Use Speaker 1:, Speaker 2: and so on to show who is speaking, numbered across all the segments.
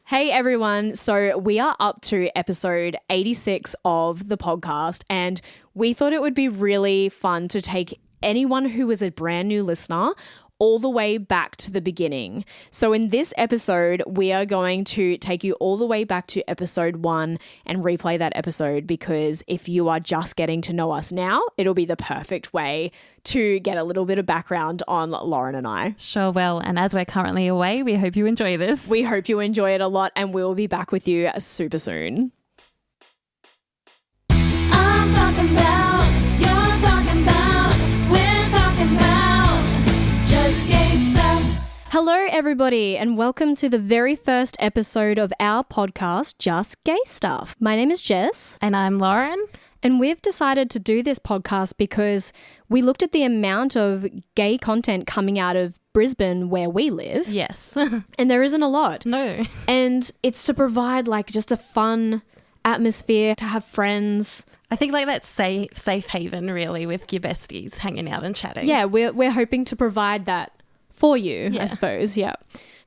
Speaker 1: Hey everyone, so we are up to episode 86 of the podcast, and we thought it would be really fun to take anyone who is a brand new listener all the way back to the beginning. So in this episode, we are going to take you all the way back to episode 1 and replay that episode, because if you are just getting to know us now, it'll be the perfect way to get a little bit of background on Lauren and I.
Speaker 2: Sure will. And as we're currently away, we hope you enjoy this.
Speaker 1: We hope you enjoy it a lot, and we'll be back with you super soon.
Speaker 3: I'm talking about, you're talking about, we're talking about just gay stuff.
Speaker 1: Hello, everybody, and welcome to the very first episode of our podcast, Just Gay Stuff. My name is Jess,
Speaker 2: And I'm Lauren.
Speaker 1: and we've decided to do this podcast because we looked at the amount of gay content coming out of Brisbane, where we live,
Speaker 2: Yes.
Speaker 1: and there isn't a lot.
Speaker 2: No.
Speaker 1: And it's to provide like just a fun atmosphere, to have friends.
Speaker 2: I think like that safe haven really with your besties hanging out and chatting.
Speaker 1: Yeah, we're hoping to provide that for you,
Speaker 2: Yeah.
Speaker 1: I suppose. Yeah.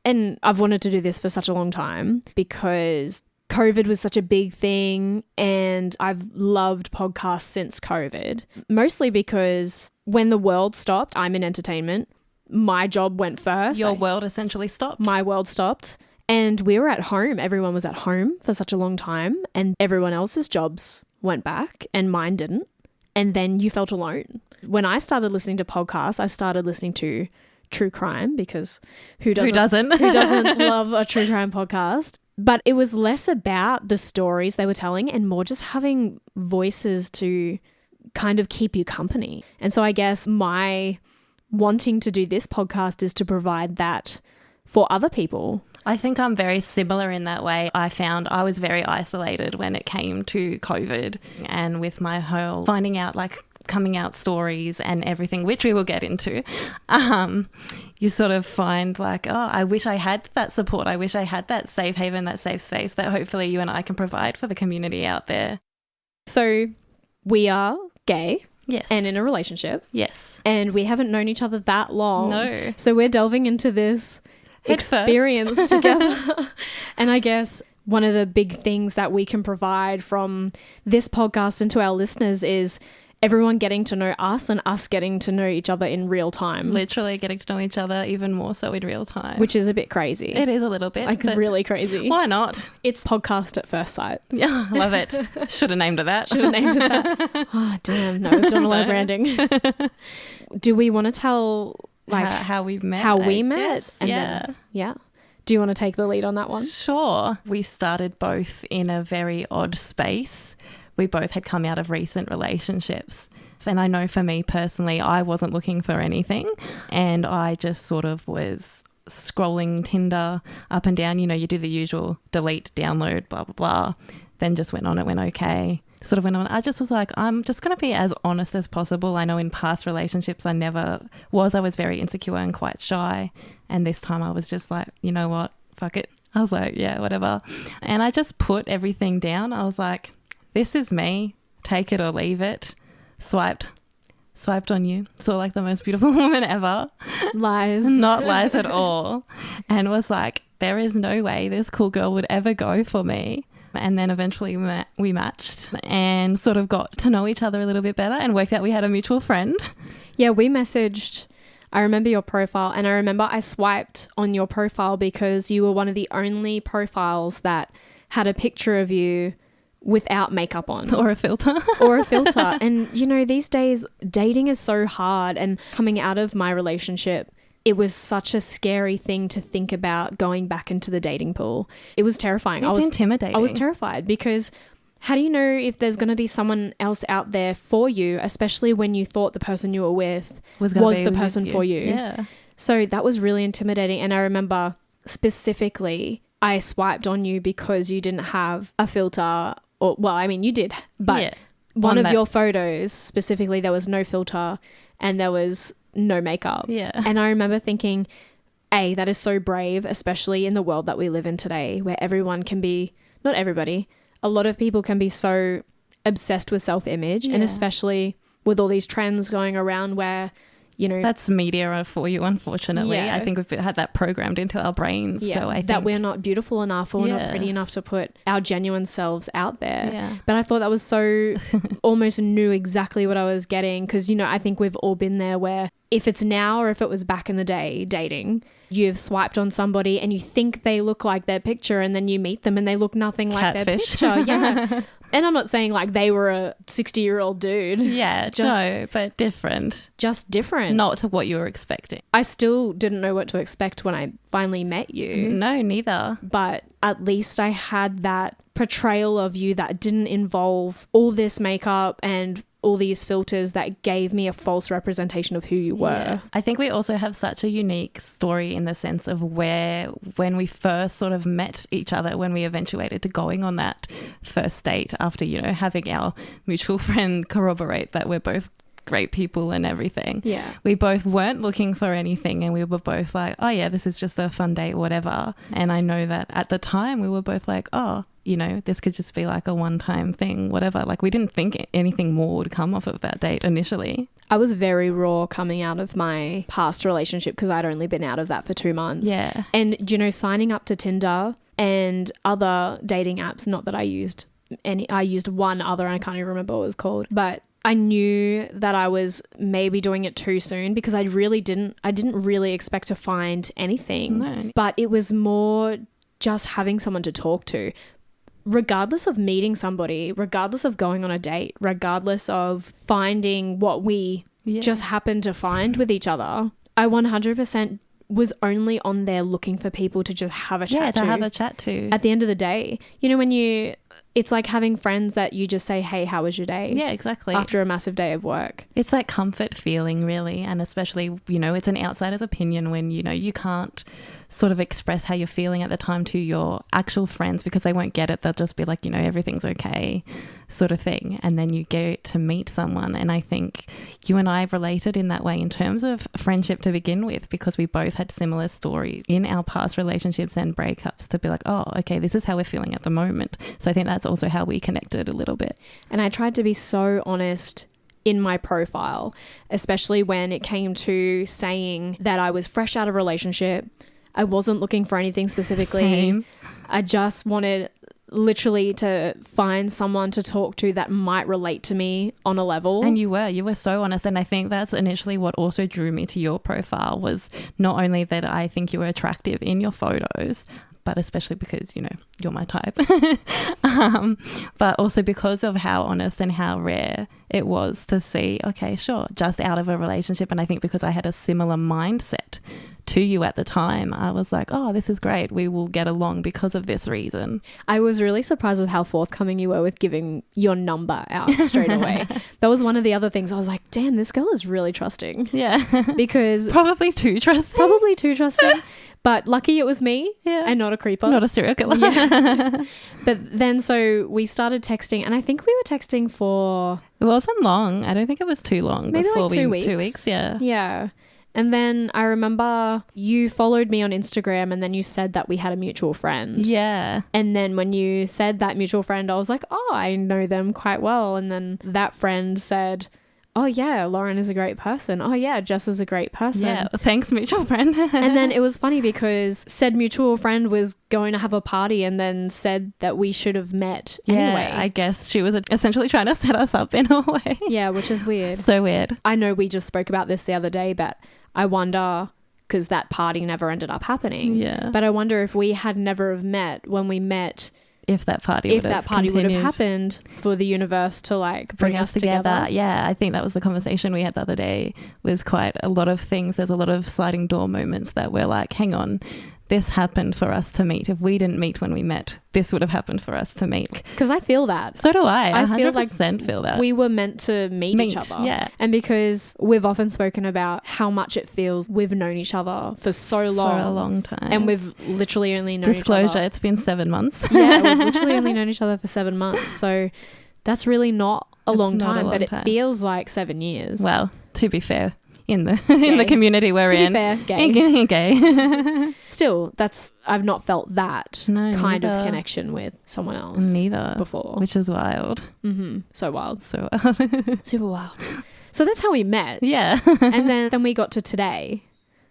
Speaker 1: And I've wanted to do this for such a long time because COVID was such a big thing, and I've loved podcasts since COVID, mostly because when the world stopped, I'm in entertainment. My job went first.
Speaker 2: Your world essentially stopped.
Speaker 1: My world stopped, and we were at home. Everyone was at home for such a long time, and everyone else's jobs went back and mine didn't. And then you felt alone. When I started listening to podcasts, I started listening to true crime, because who doesn't who doesn't love a true crime podcast? But it was less about the stories they were telling and more just having voices to kind of keep you company. And so I guess my wanting to do this podcast is to provide that for other people.
Speaker 2: I think I'm very similar in that way. I found I was very isolated when it came to COVID, and with my whole finding out like coming out stories and everything, which we will get into, you sort of find like, oh, I wish I had that support. I wish I had that safe haven, that safe space that hopefully you and I can provide for the community out there.
Speaker 1: So we are gay
Speaker 2: Yes.
Speaker 1: and in a relationship,
Speaker 2: yes.
Speaker 1: and we haven't known each other that long.
Speaker 2: No.
Speaker 1: So we're delving into this
Speaker 2: Head first.
Speaker 1: experience together. And I guess one of the big things that we can provide from this podcast and to our listeners is everyone getting to know us and us getting to know each other in real time,
Speaker 2: Literally getting to know each other even more so in real time.
Speaker 1: which is a bit crazy.
Speaker 2: it is a little bit.
Speaker 1: Like
Speaker 2: but
Speaker 1: really crazy.
Speaker 2: Why not?
Speaker 1: It's podcast at first sight.
Speaker 2: Yeah, I love it. Should have named it that.
Speaker 1: Should have named it that. Oh, damn. No, we've done a lot of branding. Do we want to tell like
Speaker 2: how we met.
Speaker 1: how we
Speaker 2: I
Speaker 1: met?
Speaker 2: guess.
Speaker 1: And
Speaker 2: yeah.
Speaker 1: then- yeah. Do you want to take the lead on that one?
Speaker 2: Sure. We started both in a very odd space. We both had come out of recent relationships. And I know for me personally, I wasn't looking for anything. And I just sort of was scrolling Tinder up and down. You know, you do the usual delete, download, blah, blah, blah. Then just went on, it went okay. Sort of went on. I just was like, I'm just going to be as honest as possible. I know in past relationships I never was. I was very insecure and quite shy. And this time I was just like, you know what? Fuck it. I was like, yeah, whatever. And I just put everything down. I was like, this is me. Take it or leave it. Swiped on you. Saw like the most beautiful woman ever.
Speaker 1: Lies.
Speaker 2: Not lies at all. And was like, there is no way this cool girl would ever go for me. And then eventually we matched and sort of got to know each other a little bit better and worked out we had a mutual friend.
Speaker 1: Yeah, we messaged. I remember your profile, and I remember I swiped on your profile because you were one of the only profiles that had a picture of you without makeup on.
Speaker 2: Or a filter.
Speaker 1: Or a filter. And, you know, these days dating is so hard, and coming out of my relationship, it was such a scary thing to think about going back into the dating pool. It was terrifying.
Speaker 2: It's intimidating.
Speaker 1: I was terrified because how do you know if there's going to be someone else out there for you, especially when you thought the person you were with was the person for you?
Speaker 2: Yeah.
Speaker 1: So that was really intimidating. And I remember specifically I swiped on you because you didn't have a filter, or, well, I mean, you did, but
Speaker 2: Yeah.
Speaker 1: one of
Speaker 2: that-
Speaker 1: your photos specifically, there was no filter and there was no makeup.
Speaker 2: Yeah.
Speaker 1: And I remember thinking, A, that is so brave, especially in the world that we live in today, where everyone can be, not everybody, a lot of people can be so obsessed with self-image, and
Speaker 2: Yeah.
Speaker 1: especially with all these trends going around where you know,
Speaker 2: That's media for you, unfortunately.
Speaker 1: Yeah.
Speaker 2: I think we've had that programmed into our brains.
Speaker 1: yeah,
Speaker 2: So I think
Speaker 1: that we're not beautiful enough or we're not
Speaker 2: Yeah.
Speaker 1: pretty enough to put our genuine selves out there.
Speaker 2: Yeah.
Speaker 1: But I thought that was so almost knew exactly what I was getting because, you know, I think we've all been there where if it's now or if it was back in the day dating, you've swiped on somebody and you think they look like their picture and then you meet them and they look nothing like their
Speaker 2: Catfish.
Speaker 1: picture. Yeah. And I'm not saying like they were a 60-year-old dude.
Speaker 2: Yeah,
Speaker 1: Just-
Speaker 2: no, but different.
Speaker 1: Just different.
Speaker 2: Not to what you were expecting.
Speaker 1: I still didn't know what to expect when I finally met you.
Speaker 2: No, neither.
Speaker 1: But at least I had that portrayal of you that didn't involve all this makeup and all these filters that gave me a false representation of who you were.
Speaker 2: Yeah. I think we also have such a unique story in the sense of where, when we first sort of met each other, when we eventuated to going on that first date after, you know, having our mutual friend corroborate that we're both great people and everything.
Speaker 1: Yeah.
Speaker 2: We both weren't looking for anything and we were both like, oh yeah, this is just a fun date, whatever. And I know that at the time we were both like, oh, you know, this could just be like a one-time thing, whatever. Like we didn't think anything more would come off of that date initially.
Speaker 1: I was very raw coming out of my past relationship because I'd only been out of that for 2 months.
Speaker 2: Yeah.
Speaker 1: And, you know, signing up to Tinder and other dating apps, not that I used any, I used one other and I can't even remember what it was called, but I knew that I was maybe doing it too soon because I didn't really expect to find anything.
Speaker 2: No.
Speaker 1: But it was more just having someone to talk to. Regardless of meeting somebody, regardless of going on a date, regardless of finding what we
Speaker 2: Yeah.
Speaker 1: just happened to find with each other, I 100% was only on there looking for people to just have a chat
Speaker 2: Yeah,
Speaker 1: to.
Speaker 2: to have a chat to.
Speaker 1: At the end of the day, you know, it's like having friends that you just say, hey, how was your day?
Speaker 2: Yeah, exactly.
Speaker 1: After a massive day of work.
Speaker 2: It's that comfort feeling, really. And especially, you know, it's an outsider's opinion when, you know, you can't sort of express how you're feeling at the time to your actual friends because they won't get it. They'll just be like, you know, everything's okay sort of thing. And then you get to meet someone. And I think you and I related in that way in terms of friendship to begin with because we both had similar stories in our past relationships and breakups to be like, oh, okay, this is how we're feeling at the moment. So I think that's also how we connected a little bit.
Speaker 1: And I tried to be so honest in my profile, especially when it came to saying that I was fresh out of a relationship. I wasn't looking for anything specifically.
Speaker 2: Same.
Speaker 1: I just wanted literally to find someone to talk to that might relate to me on a level.
Speaker 2: And you were so honest. And I think that's initially what also drew me to your profile was not only that I think you were attractive in your photos, but especially because, you know, you're my type, but also because of how honest and how rare it was to see, okay, sure, just out of a relationship. And I think because I had a similar mindset to you at the time, I was like, oh, this is great. We will get along because of this reason.
Speaker 1: I was really surprised with how forthcoming you were with giving your number out straight away. That was one of the other things. I was like, damn, this girl is really trusting.
Speaker 2: Yeah.
Speaker 1: Because
Speaker 2: Probably too trusting.
Speaker 1: probably too trusting, but lucky it was me
Speaker 2: Yeah.
Speaker 1: and not a creeper.
Speaker 2: Not a serial killer.
Speaker 1: Yeah. But then so we started texting and I think we were texting for
Speaker 2: It wasn't long. I don't think it was too long.
Speaker 1: maybe
Speaker 2: before
Speaker 1: like 2 weeks.
Speaker 2: 2 weeks, yeah.
Speaker 1: Yeah. And then I remember you followed me on Instagram and then you said that we had a mutual friend.
Speaker 2: Yeah.
Speaker 1: And then when you said that mutual friend, I was like, oh, I know them quite well. And then that friend said, oh, yeah, Lauren is a great person. Oh, yeah, Jess is a great person.
Speaker 2: Yeah. Thanks, mutual friend.
Speaker 1: And then it was funny because said mutual friend was going to have a party and then said that we should have met anyway.
Speaker 2: I guess she was essentially trying to set us up in a way.
Speaker 1: Yeah, which is weird.
Speaker 2: So weird.
Speaker 1: I know we just spoke about this the other day, but I wonder, because that party never ended up happening.
Speaker 2: Yeah.
Speaker 1: But I wonder if we had never have met when we met,
Speaker 2: If that party
Speaker 1: if that party would have happened for the universe to like bring us together.
Speaker 2: Yeah, I think that was the conversation we had the other day, was quite a lot of things. There's a lot of sliding door moments that we're like, hang on, this happened for us to meet. If we didn't meet when we met, this would have happened for us to meet.
Speaker 1: Because I feel that.
Speaker 2: So do I.
Speaker 1: I feel like
Speaker 2: 100% feel that.
Speaker 1: We were meant to meet each other.
Speaker 2: Yeah.
Speaker 1: And because we've often spoken about how much it feels we've known each other for so long.
Speaker 2: For a long time.
Speaker 1: And we've literally only known
Speaker 2: Disclosure,
Speaker 1: each other.
Speaker 2: it's been 7 months.
Speaker 1: Yeah, we've literally only known each other for 7 months. So that's really not a
Speaker 2: It's
Speaker 1: long
Speaker 2: not a
Speaker 1: time,
Speaker 2: long
Speaker 1: but it
Speaker 2: time.
Speaker 1: feels like 7 years.
Speaker 2: Well, to be fair, in the community we're
Speaker 1: to
Speaker 2: in.
Speaker 1: be fair, gay.
Speaker 2: Gay.
Speaker 1: Still, I've not felt that
Speaker 2: No,
Speaker 1: kind of
Speaker 2: neither.
Speaker 1: connection with someone else
Speaker 2: Neither.
Speaker 1: before.
Speaker 2: Which is wild.
Speaker 1: So wild.
Speaker 2: So wild.
Speaker 1: Super wild. So that's how we met.
Speaker 2: Yeah.
Speaker 1: And then we got to today.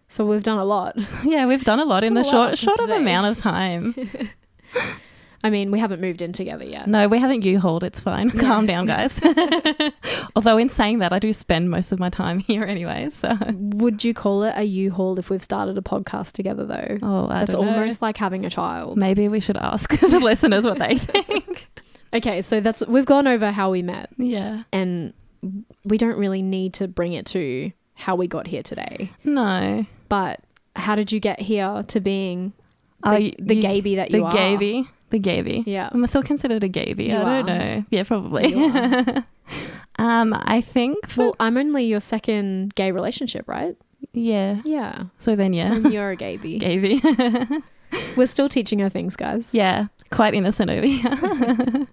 Speaker 1: So we've done a lot.
Speaker 2: Yeah, we've done a lot in the
Speaker 1: Done a lot
Speaker 2: short of
Speaker 1: today.
Speaker 2: amount of time.
Speaker 1: I mean, we haven't moved in together yet.
Speaker 2: No, we haven't U-hauled. It's fine. Calm down, guys. Although in saying that, I do spend most of my time here anyway. So,
Speaker 1: Would you call it a U-haul if we've started a podcast together though? That's
Speaker 2: don't know.
Speaker 1: almost like having a child.
Speaker 2: Maybe we should ask the listeners what they think.
Speaker 1: Okay, so we've gone over how we met,
Speaker 2: Yeah.
Speaker 1: and we don't really need to bring it to how we got here today.
Speaker 2: No.
Speaker 1: But how did you get here to being
Speaker 2: Oh,
Speaker 1: the gaby that you are?
Speaker 2: The gaby.
Speaker 1: Yeah.
Speaker 2: I'm still considered a gaby.
Speaker 1: You
Speaker 2: I don't
Speaker 1: are.
Speaker 2: know. Yeah, probably.
Speaker 1: You are.
Speaker 2: I think
Speaker 1: Well, I'm only your second gay relationship, right?
Speaker 2: yeah.
Speaker 1: Yeah.
Speaker 2: So then, yeah.
Speaker 1: And you're a gaby.
Speaker 2: Gaby.
Speaker 1: We're still teaching her things, guys.
Speaker 2: Yeah, quite innocent over here.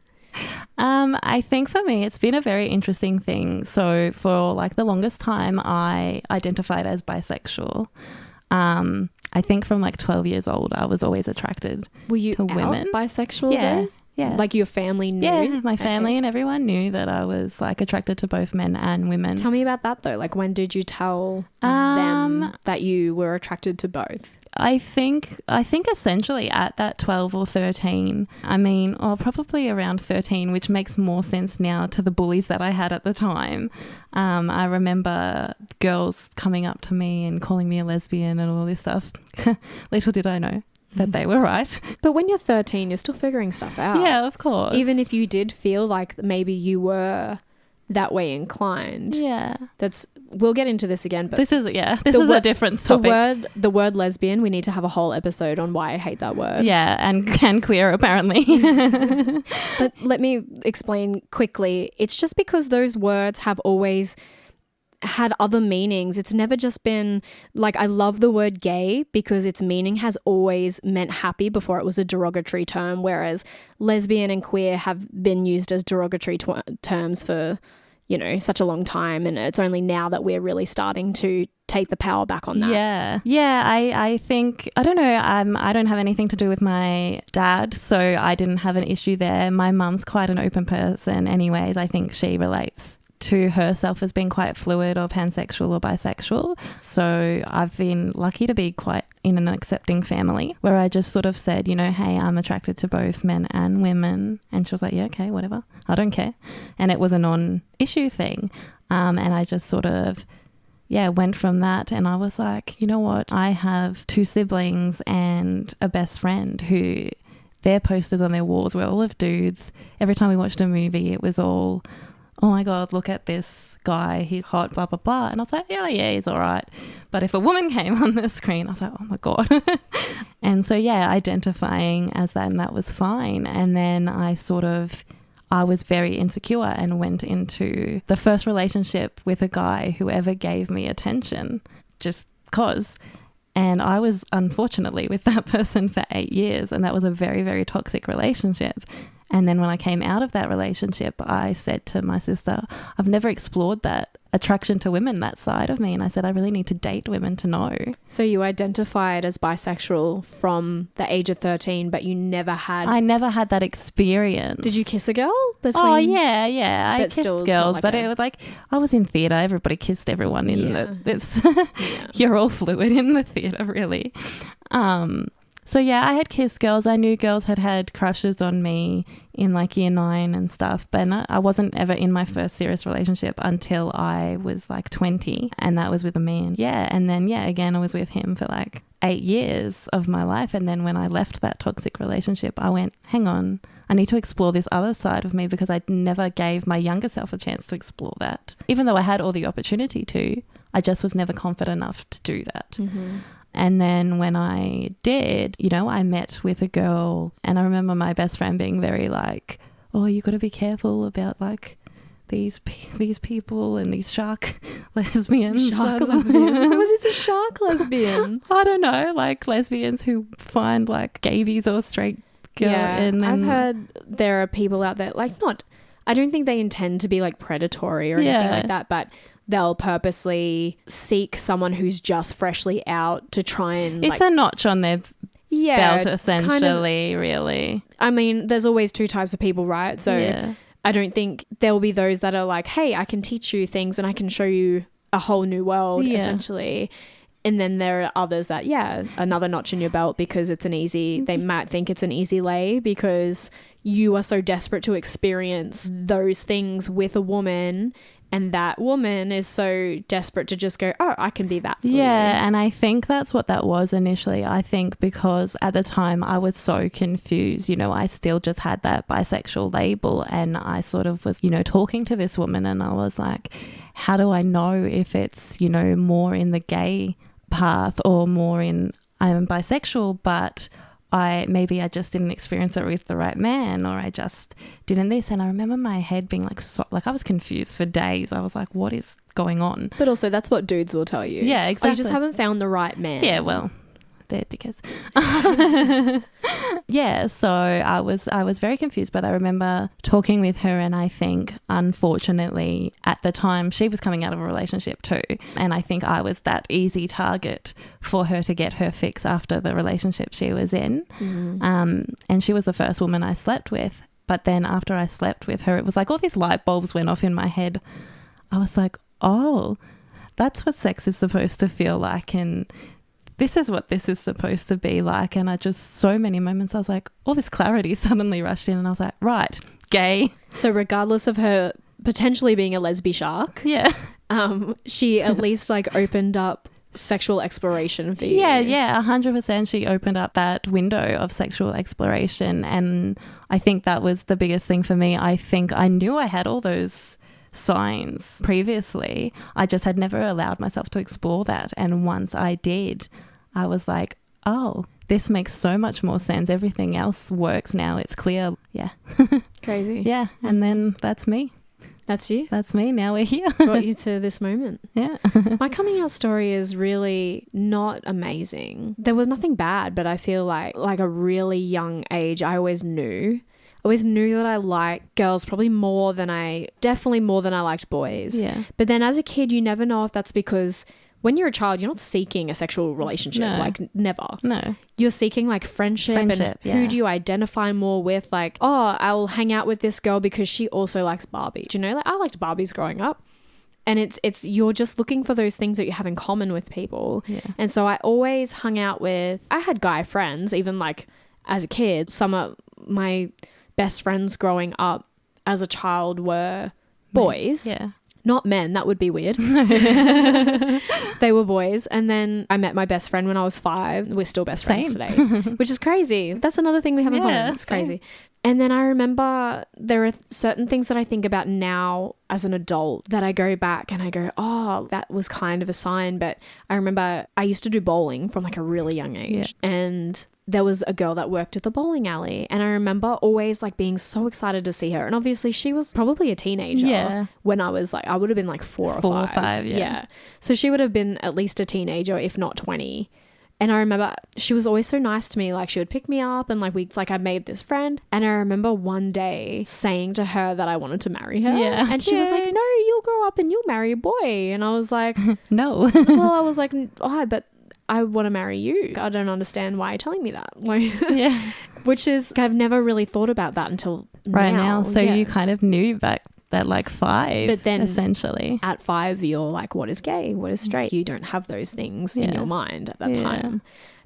Speaker 2: I think for me, it's been a very interesting thing. So for like the longest time, I identified as bisexual. I think from like 12 years old, I was always attracted
Speaker 1: Were you
Speaker 2: to
Speaker 1: out
Speaker 2: women.
Speaker 1: bisexual
Speaker 2: Yeah,
Speaker 1: though?
Speaker 2: yeah.
Speaker 1: Like your family knew?
Speaker 2: Yeah, my
Speaker 1: Okay.
Speaker 2: family and everyone knew that I was like attracted to both men and women.
Speaker 1: Tell me about that though. Like when did you tell
Speaker 2: Um,
Speaker 1: them that you were attracted to both?
Speaker 2: I think essentially at that 12 or 13, I mean, or probably around 13, which makes more sense now to the bullies that I had at the time. I remember girls coming up to me and calling me a lesbian and all this stuff. Little did I know that they were right.
Speaker 1: But when you're 13, you're still figuring stuff out.
Speaker 2: Yeah, of course.
Speaker 1: Even if you did feel like maybe you were that way inclined.
Speaker 2: Yeah.
Speaker 1: We'll get into this again, but
Speaker 2: This is
Speaker 1: The
Speaker 2: a
Speaker 1: wo-
Speaker 2: different topic.
Speaker 1: the word lesbian, we need to have a whole episode on why I hate that word.
Speaker 2: Yeah, and queer apparently.
Speaker 1: But let me explain quickly. It's just because those words have always had other meanings. It's never just been like, I love the word gay because its meaning has always meant happy before it was a derogatory term, whereas lesbian and queer have been used as derogatory terms for, you know, such a long time, and it's only now that we're really starting to take the power back on that.
Speaker 2: Yeah. I think, I don't know, I don't have anything to do with my dad, so I didn't have an issue there. My mum's quite an open person anyways. I think she relates to herself as being quite fluid or pansexual or bisexual. So I've been lucky to be quite in an accepting family where I just sort of said, you know, hey, I'm attracted to both men and women. And she was like, yeah, okay, whatever. I don't care. And it was a non-issue thing. And I just sort of, went from that. And I was like, you know what? I have 2 siblings and a best friend who their posters on their walls were all of dudes. Every time we watched a movie, it was all, oh my God, look at this guy, he's hot, blah, blah, blah. And I was like, yeah, he's all right. But if a woman came on the screen, I was like, oh my God. And so, identifying as that, and that was fine. And then I was very insecure and went into the first relationship with a guy who ever gave me attention, just cause. And I was unfortunately with that person for 8 years, and that was a very, very toxic relationship. And then when I came out of that relationship, I said to my sister, I've never explored that attraction to women, that side of me. And I said, I really need to date women to know.
Speaker 1: So you identified as bisexual from the age of 13, but you never had...
Speaker 2: I never had that experience.
Speaker 1: Did you kiss a girl? Between...
Speaker 2: Oh, yeah. I
Speaker 1: But
Speaker 2: kissed
Speaker 1: still, it's not
Speaker 2: girls,
Speaker 1: like
Speaker 2: but
Speaker 1: a-
Speaker 2: it was like, I was in theatre. Everybody kissed everyone in
Speaker 1: Yeah.
Speaker 2: this.
Speaker 1: Yeah.
Speaker 2: You're all fluid in the theatre, really. So I had kissed girls. I knew girls had crushes on me in like year 9 and stuff, but I wasn't ever in my first serious relationship until I was like 20, and that was with a man. Yeah, and then again I was with him for like 8 years of my life, and then when I left that toxic relationship, I went, hang on, I need to explore this other side of me because I never gave my younger self a chance to explore that. Even though I had all the opportunity to, I just was never confident enough to do that.
Speaker 1: Mm-hmm.
Speaker 2: And then when I did, I met with a girl, and I remember my best friend being very like, oh, you got to be careful about like these people and these shark lesbians.
Speaker 1: Shark lesbians? What is a shark lesbian?
Speaker 2: I don't know, like lesbians who find like gabies or straight girl.
Speaker 1: Yeah,
Speaker 2: and
Speaker 1: I've heard there are people out there, like I don't think they intend to be like predatory or anything like that, but they'll purposely seek someone who's just freshly out to try and
Speaker 2: it's a notch on their
Speaker 1: yeah,
Speaker 2: belt, essentially, really.
Speaker 1: I mean, there's always 2 types of people, right? So
Speaker 2: yeah.
Speaker 1: I don't think there will be those that are like, hey, I can teach you things and I can show you a whole new world, essentially. And then there are others that, another notch in your belt because they might think it's an easy lay because you are so desperate to experience those things with a woman, and that woman is so desperate to just go, oh, I can be that for you.
Speaker 2: And I think that's what that was initially. I think because at the time I was so confused, you know, I still just had that bisexual label, and I sort of was, you know, talking to this woman and I was like, how do I know if it's, you know, more in the gay path or more in I'm bisexual, but I just didn't experience it with the right man, or I just didn't this. And I remember my head being like, I was confused for days. I was like, what is going on?
Speaker 1: But also that's what dudes will tell you.
Speaker 2: Yeah, exactly.
Speaker 1: Oh, you just haven't found the right man.
Speaker 2: Yeah, well, they're dickheads. Yeah, so I was very confused, but I remember talking with her, and I think unfortunately at the time she was coming out of a relationship too, and I think I was that easy target for her to get her fix after the relationship she was in. And she was the first woman I slept with, but then after I slept with her, it was like all these light bulbs went off in my head. I was like, oh, that's what sex is supposed to feel like, and this is what this is supposed to be like. And I just, so many moments I was like, all this clarity suddenly rushed in, and I was like, right, gay.
Speaker 1: So regardless of her potentially being a lesbian shark, she at least like opened up sexual exploration for you.
Speaker 2: Yeah, 100%. She opened up that window of sexual exploration, and I think that was the biggest thing for me. I think I knew I had all those signs previously. I just had never allowed myself to explore that, and once I did, I was like, oh, this makes so much more sense. Everything else works now. It's clear. Yeah.
Speaker 1: Crazy.
Speaker 2: Yeah. And then that's me.
Speaker 1: That's you.
Speaker 2: That's me. Now we're here.
Speaker 1: Got you to this moment.
Speaker 2: Yeah.
Speaker 1: My coming out story is really not amazing. There was nothing bad, but I feel like a really young age, I always knew that I liked girls definitely more than I liked boys.
Speaker 2: Yeah.
Speaker 1: But then as a kid, you never know if that's because when you're a child, you're not seeking a sexual relationship, like never.
Speaker 2: No.
Speaker 1: You're seeking like friendship and who do you identify more with? Like, oh, I'll hang out with this girl because she also likes Barbie. Do you know, like I liked Barbies growing up. And it's you're just looking for those things that you have in common with people.
Speaker 2: Yeah.
Speaker 1: And so I always hung out with, I had guy friends, even like as a kid. Some of my best friends growing up as a child were boys.
Speaker 2: Yeah.
Speaker 1: Not men, that would be weird. They were boys. And then I met my best friend when I was 5. We're still best friends today, which is crazy. That's another thing we have in common. It's crazy. And then I remember there are certain things that I think about now as an adult that I go back and I go, oh, that was kind of a sign. But I remember I used to do bowling from like a really young age. Yeah. And there was a girl that worked at the bowling alley, and I remember always like being so excited to see her. And obviously she was probably a teenager when I was like, I would have been like 4 or 5. Yeah. So she would have been at least a teenager, if not 20. And I remember she was always so nice to me. Like she would pick me up and I made this friend. And I remember one day saying to her that I wanted to marry her. Yeah. And she was like, no, you'll grow up and you'll marry a boy. And I was like,
Speaker 2: no.
Speaker 1: Well, I was like, oh, but I want to marry you. I don't understand why you're telling me that. Like, which is, I've never really thought about that until
Speaker 2: right now. So you kind of knew back at like 5, but then essentially
Speaker 1: at 5, you're like, what is gay? What is straight? You don't have those things in your mind at that time.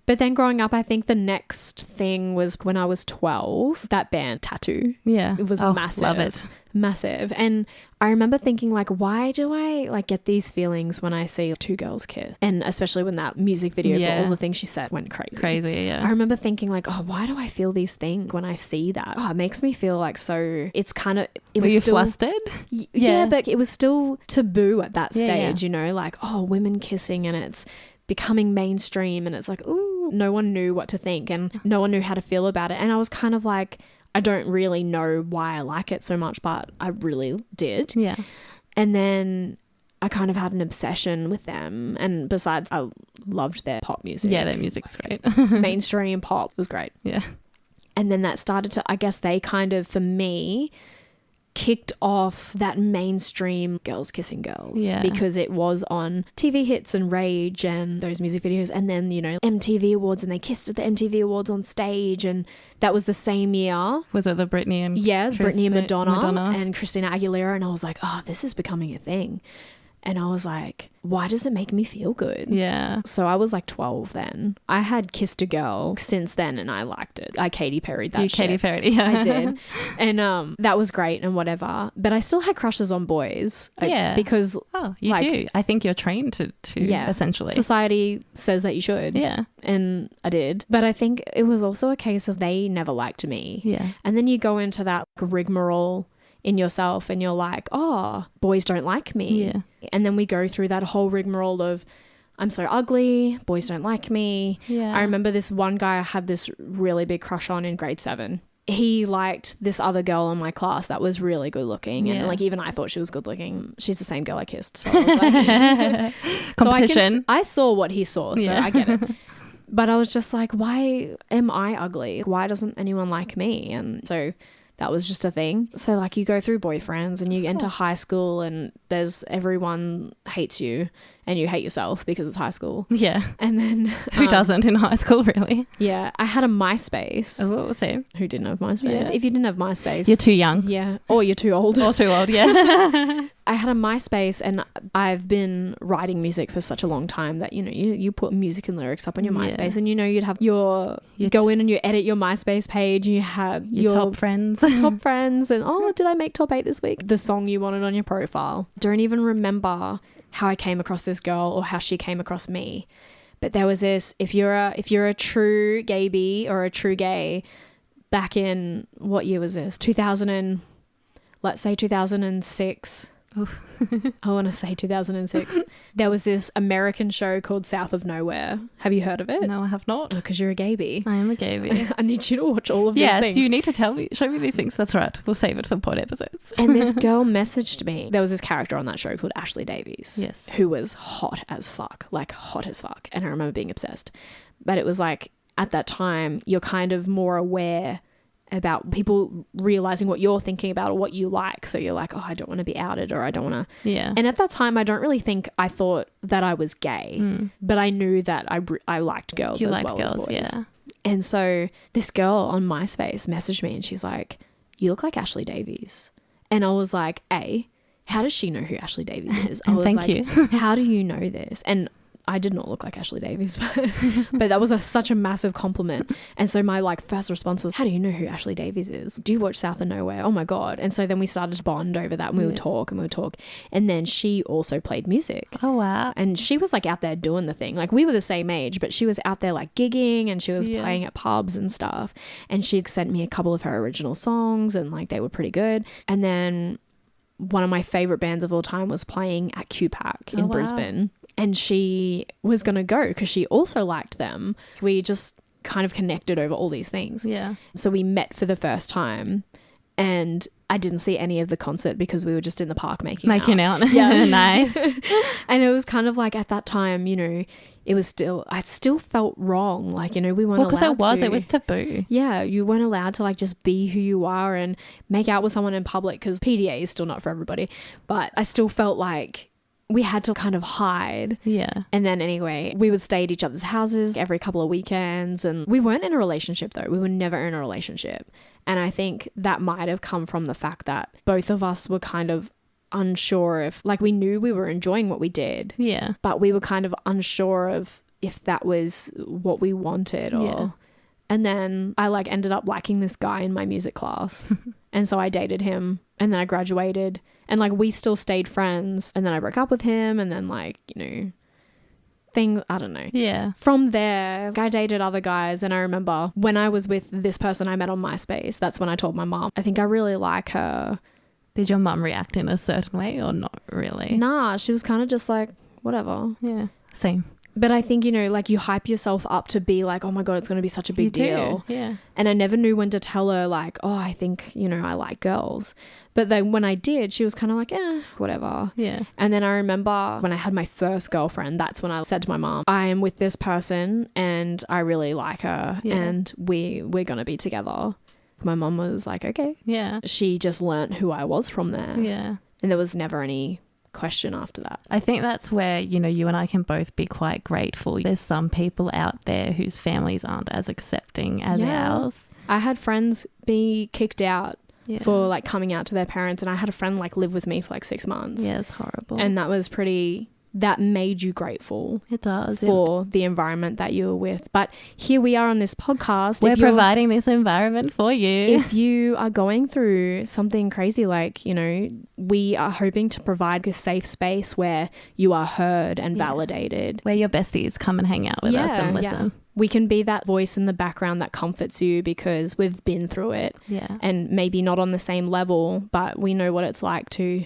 Speaker 1: But then growing up, I think the next thing was when I was 12, that band Tattoo.
Speaker 2: Yeah.
Speaker 1: It was massive.
Speaker 2: Love it.
Speaker 1: Massive. And I remember thinking like, why do I like get these feelings when I see 2 girls kiss? And especially when that music video for all the things she said went crazy.
Speaker 2: Yeah.
Speaker 1: I remember thinking like, oh, why do I feel these things when I see that? Oh, it makes me feel like so, it's kind of,
Speaker 2: Were you flustered?
Speaker 1: Yeah, but it was still taboo at that stage, you know, like, oh, women kissing, and it's becoming mainstream, and it's like, ooh, no one knew what to think and no one knew how to feel about it. And I was kind of like, I don't really know why I like it so much, but I really did.
Speaker 2: Yeah.
Speaker 1: And then I kind of had an obsession with them. And besides, I loved their pop music.
Speaker 2: Yeah, their music's great.
Speaker 1: Mainstream pop was great.
Speaker 2: Yeah.
Speaker 1: And then that started to, I guess they kind of, for me, kicked off that mainstream girls kissing girls,
Speaker 2: Yeah.
Speaker 1: because it was on TV hits and Rage and those music videos, and then, you know, MTV Awards, and they kissed at the MTV Awards on stage, and that was the same year.
Speaker 2: Was it the Britney and
Speaker 1: Britney and Madonna
Speaker 2: Madonna
Speaker 1: and Christina Aguilera, and I was like, oh, this is becoming a thing. And I was like, why does it make me feel good?
Speaker 2: Yeah.
Speaker 1: So I was like 12 then. I had kissed a girl since then and I liked it. I Katy Perry'd that
Speaker 2: You
Speaker 1: shit.
Speaker 2: Katy Perry. Yeah.
Speaker 1: I did. And that was great and whatever. But I still had crushes on boys.
Speaker 2: Yeah.
Speaker 1: Because
Speaker 2: Oh, you
Speaker 1: like,
Speaker 2: do. I think you're trained to essentially.
Speaker 1: society says that you should.
Speaker 2: Yeah.
Speaker 1: And I did. But I think it was also a case of they never liked me.
Speaker 2: Yeah.
Speaker 1: And then you go into that rigmarole in yourself and you're like, oh, boys don't like me.
Speaker 2: Yeah.
Speaker 1: And then we go through that whole rigmarole of, I'm so ugly, boys don't like me.
Speaker 2: Yeah.
Speaker 1: I remember this one guy I had this really big crush on in grade 7. He liked this other girl in my class that was really good looking.
Speaker 2: Yeah.
Speaker 1: And like even I thought she was good looking. She's the same girl I kissed. So I was like,
Speaker 2: Competition.
Speaker 1: So I saw what he saw, so
Speaker 2: Yeah.
Speaker 1: I get it. But I was just like, why am I ugly? Why doesn't anyone like me? And so that was just a thing. So like you go through boyfriends and you enter high school and there's everyone hates you and you hate yourself because it's high school.
Speaker 2: Yeah.
Speaker 1: And then
Speaker 2: Who doesn't in high school, really?
Speaker 1: yeah, I had a MySpace.
Speaker 2: Oh, what was it?
Speaker 1: Who didn't have MySpace?
Speaker 2: Yeah.
Speaker 1: If you didn't have MySpace,
Speaker 2: You're too young.
Speaker 1: yeah, or you're too old.
Speaker 2: Or too old, yeah.
Speaker 1: I had a MySpace and I've been writing music for such a long time that, you know, you put music and lyrics up on your
Speaker 2: Yeah.
Speaker 1: MySpace and, you know, you'd have you
Speaker 2: Your
Speaker 1: go in and you edit your MySpace page and you had
Speaker 2: Your top friends.
Speaker 1: top friends and, oh, did I make top 8 this week? The song you wanted on your profile. Don't even remember how I came across this girl or how she came across me. But there was this, if you're a true gay bee or a true gay, back in, what year was this? 2006. I want to say 2006. There was this American show called South of Nowhere. Have you heard of it?
Speaker 2: No, I have not.
Speaker 1: Because you're a gay bee.
Speaker 2: I am a gay bee.
Speaker 1: I need you to watch all of these
Speaker 2: Yes,
Speaker 1: things.
Speaker 2: you need to show me these things. That's right. We'll save it for pod episodes.
Speaker 1: And this girl messaged me. There was this character on that show called Ashley Davies.
Speaker 2: Yes.
Speaker 1: Who was hot as fuck. Like hot as fuck. And I remember being obsessed. But it was like, at that time, you're kind of more aware about people realizing what you're thinking about or what you like. So you're like, oh, I don't want to be outed or I don't want to.
Speaker 2: Yeah.
Speaker 1: And at that time, I don't really think I thought that I was gay, but I knew that I liked girls
Speaker 2: You
Speaker 1: as
Speaker 2: liked
Speaker 1: well
Speaker 2: girls,
Speaker 1: as boys.
Speaker 2: yeah.
Speaker 1: And so this girl on MySpace messaged me and she's like, you look like Ashley Davies. And I was like, how does she know who Ashley Davies is? I
Speaker 2: And
Speaker 1: was
Speaker 2: thank
Speaker 1: like,
Speaker 2: you.
Speaker 1: how do you know this? And I did not look like Ashley Davies, but that was such a massive compliment. And so my like first response was, how do you know who Ashley Davies is? Do you watch South of Nowhere? Oh my God. And so then we started to bond over that and we would talk. And then she also played music.
Speaker 2: Oh, wow.
Speaker 1: And she was like out there doing the thing. Like we were the same age, but she was out there like gigging and she was playing at pubs and stuff. And she'd sent me a couple of her original songs and like they were pretty good. And then one of my favorite bands of all time was playing at QPAC in Brisbane. And she was going to go because she also liked them. We just kind of connected over all these things.
Speaker 2: Yeah.
Speaker 1: So we met for the first time and I didn't see any of the concert because we were just in the park making out.
Speaker 2: Yeah. Nice.
Speaker 1: And it was kind of like at that time, you know, I still felt wrong. Like, you know, we weren't
Speaker 2: Well, because
Speaker 1: allowed to.
Speaker 2: it was taboo.
Speaker 1: Yeah, you weren't allowed to like just be who you are and make out with someone in public because PDA is still not for everybody. But I still felt like we had to kind of hide.
Speaker 2: Yeah.
Speaker 1: And then anyway, we would stay at each other's houses every couple of weekends. And we weren't in a relationship though. We were never in a relationship. And I think that might have come from the fact that both of us were kind of unsure if, like, we knew we were enjoying what we did.
Speaker 2: Yeah.
Speaker 1: But we were kind of unsure of if that was what we wanted or...
Speaker 2: Yeah.
Speaker 1: And then I like ended up liking this guy in my music class. And so I dated him and then I graduated and like we still stayed friends and then I broke up with him and then like, you know, things, I don't know.
Speaker 2: Yeah.
Speaker 1: From there, I dated other guys and I remember when I was with this person I met on MySpace, that's when I told my mom, I think I really like her.
Speaker 2: Did your mum react in a certain way or not really?
Speaker 1: Nah, she was kind of just like, whatever.
Speaker 2: Yeah. Same.
Speaker 1: But I think, you know, like you hype yourself up to be like, oh my God, it's going to be such a big deal.
Speaker 2: Yeah.
Speaker 1: And I never knew when to tell her like, oh, I think, you know, I like girls. But then when I did, she was kind of like, whatever.
Speaker 2: Yeah.
Speaker 1: And then I remember when I had my first girlfriend, that's when I said to my mom, I am with this person and I really like her and we're going to be together. My mum was like, okay.
Speaker 2: Yeah.
Speaker 1: She just learnt who I was from there.
Speaker 2: Yeah.
Speaker 1: And there was never any question after that.
Speaker 2: I think that's where, you know, you and I can both be quite grateful. There's some people out there whose families aren't as accepting as ours.
Speaker 1: I had friends be kicked out
Speaker 2: Yeah.
Speaker 1: for like coming out to their parents, and I had a friend like live with me for like 6 months.
Speaker 2: Yeah, it's horrible.
Speaker 1: And that was that made you grateful
Speaker 2: it does.
Speaker 1: for the environment that you were with. But here we are on this podcast.
Speaker 2: We're
Speaker 1: If you're-
Speaker 2: providing this environment for you.
Speaker 1: if you are going through something crazy, like, you know, we are hoping to provide a safe space where you are heard and validated.
Speaker 2: Where your besties come and hang out with us and listen.
Speaker 1: We can be that voice in the background that comforts you because we've been through it.
Speaker 2: Yeah.
Speaker 1: And maybe not on the same level, but we know what it's like to,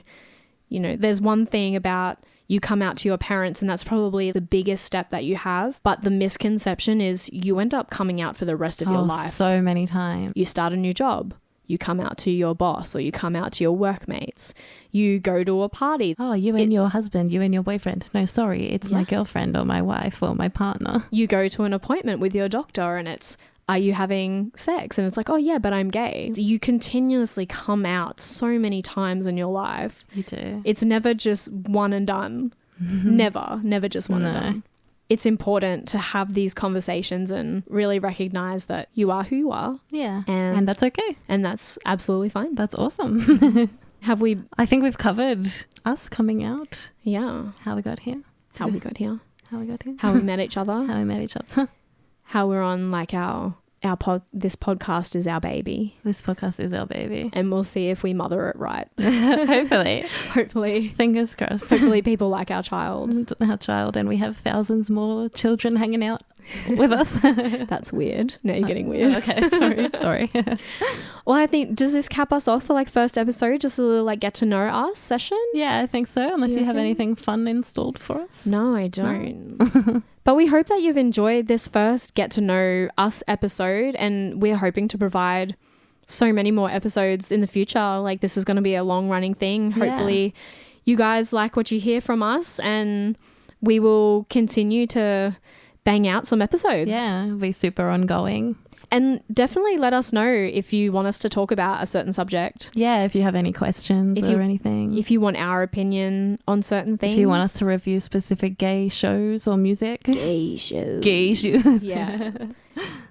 Speaker 1: you know, there's one thing about you come out to your parents and that's probably the biggest step that you have. But the misconception is you end up coming out for the rest of your life.
Speaker 2: So many times.
Speaker 1: You start a new job. You come out to your boss or you come out to your workmates. You go to a party.
Speaker 2: Oh, you and your husband, you and your boyfriend. No, sorry, it's my girlfriend or my wife or my partner.
Speaker 1: You go to an appointment with your doctor and it's, are you having sex? And it's like, oh yeah, but I'm gay. You continuously come out so many times in your life.
Speaker 2: You do.
Speaker 1: It's never just one and done. Never just one and done. It's important to have these conversations and really recognize that you are who you are.
Speaker 2: Yeah.
Speaker 1: And
Speaker 2: that's okay.
Speaker 1: And that's absolutely fine.
Speaker 2: That's awesome.
Speaker 1: Have we?
Speaker 2: I think we've covered us coming out,
Speaker 1: Yeah.
Speaker 2: how we got here,
Speaker 1: How we got here.
Speaker 2: how we got here,
Speaker 1: How we met each other.
Speaker 2: how we met each other.
Speaker 1: How we're on like this podcast is our baby.
Speaker 2: This podcast is our baby.
Speaker 1: And we'll see if we mother it right.
Speaker 2: Hopefully.
Speaker 1: Hopefully.
Speaker 2: Fingers crossed.
Speaker 1: Hopefully people like our child.
Speaker 2: Our child, and we have thousands more children hanging out with us.
Speaker 1: That's weird. Now you're getting weird.
Speaker 2: Okay, sorry.
Speaker 1: Well, I think, does this cap us off for like first episode? Just a little like get to know us session?
Speaker 2: Yeah, I think so. Unless
Speaker 1: Do you
Speaker 2: you have
Speaker 1: reckon?
Speaker 2: anything fun installed for us.
Speaker 1: No, I don't. But we hope that you've enjoyed this first get to know us episode, and we're hoping to provide so many more episodes in the future. Like, this is going to be a long running thing.
Speaker 2: Yeah.
Speaker 1: Hopefully you guys like what you hear from us, and we will continue to bang out some episodes.
Speaker 2: Yeah, it'll be super ongoing.
Speaker 1: And definitely let us know if you want us to talk about a certain subject.
Speaker 2: Yeah, if you have any questions
Speaker 1: If you-
Speaker 2: or anything.
Speaker 1: If you want our opinion on certain things.
Speaker 2: If you want us to review specific gay shows or music.
Speaker 1: gay shows.
Speaker 2: Gay shows.
Speaker 1: Yeah.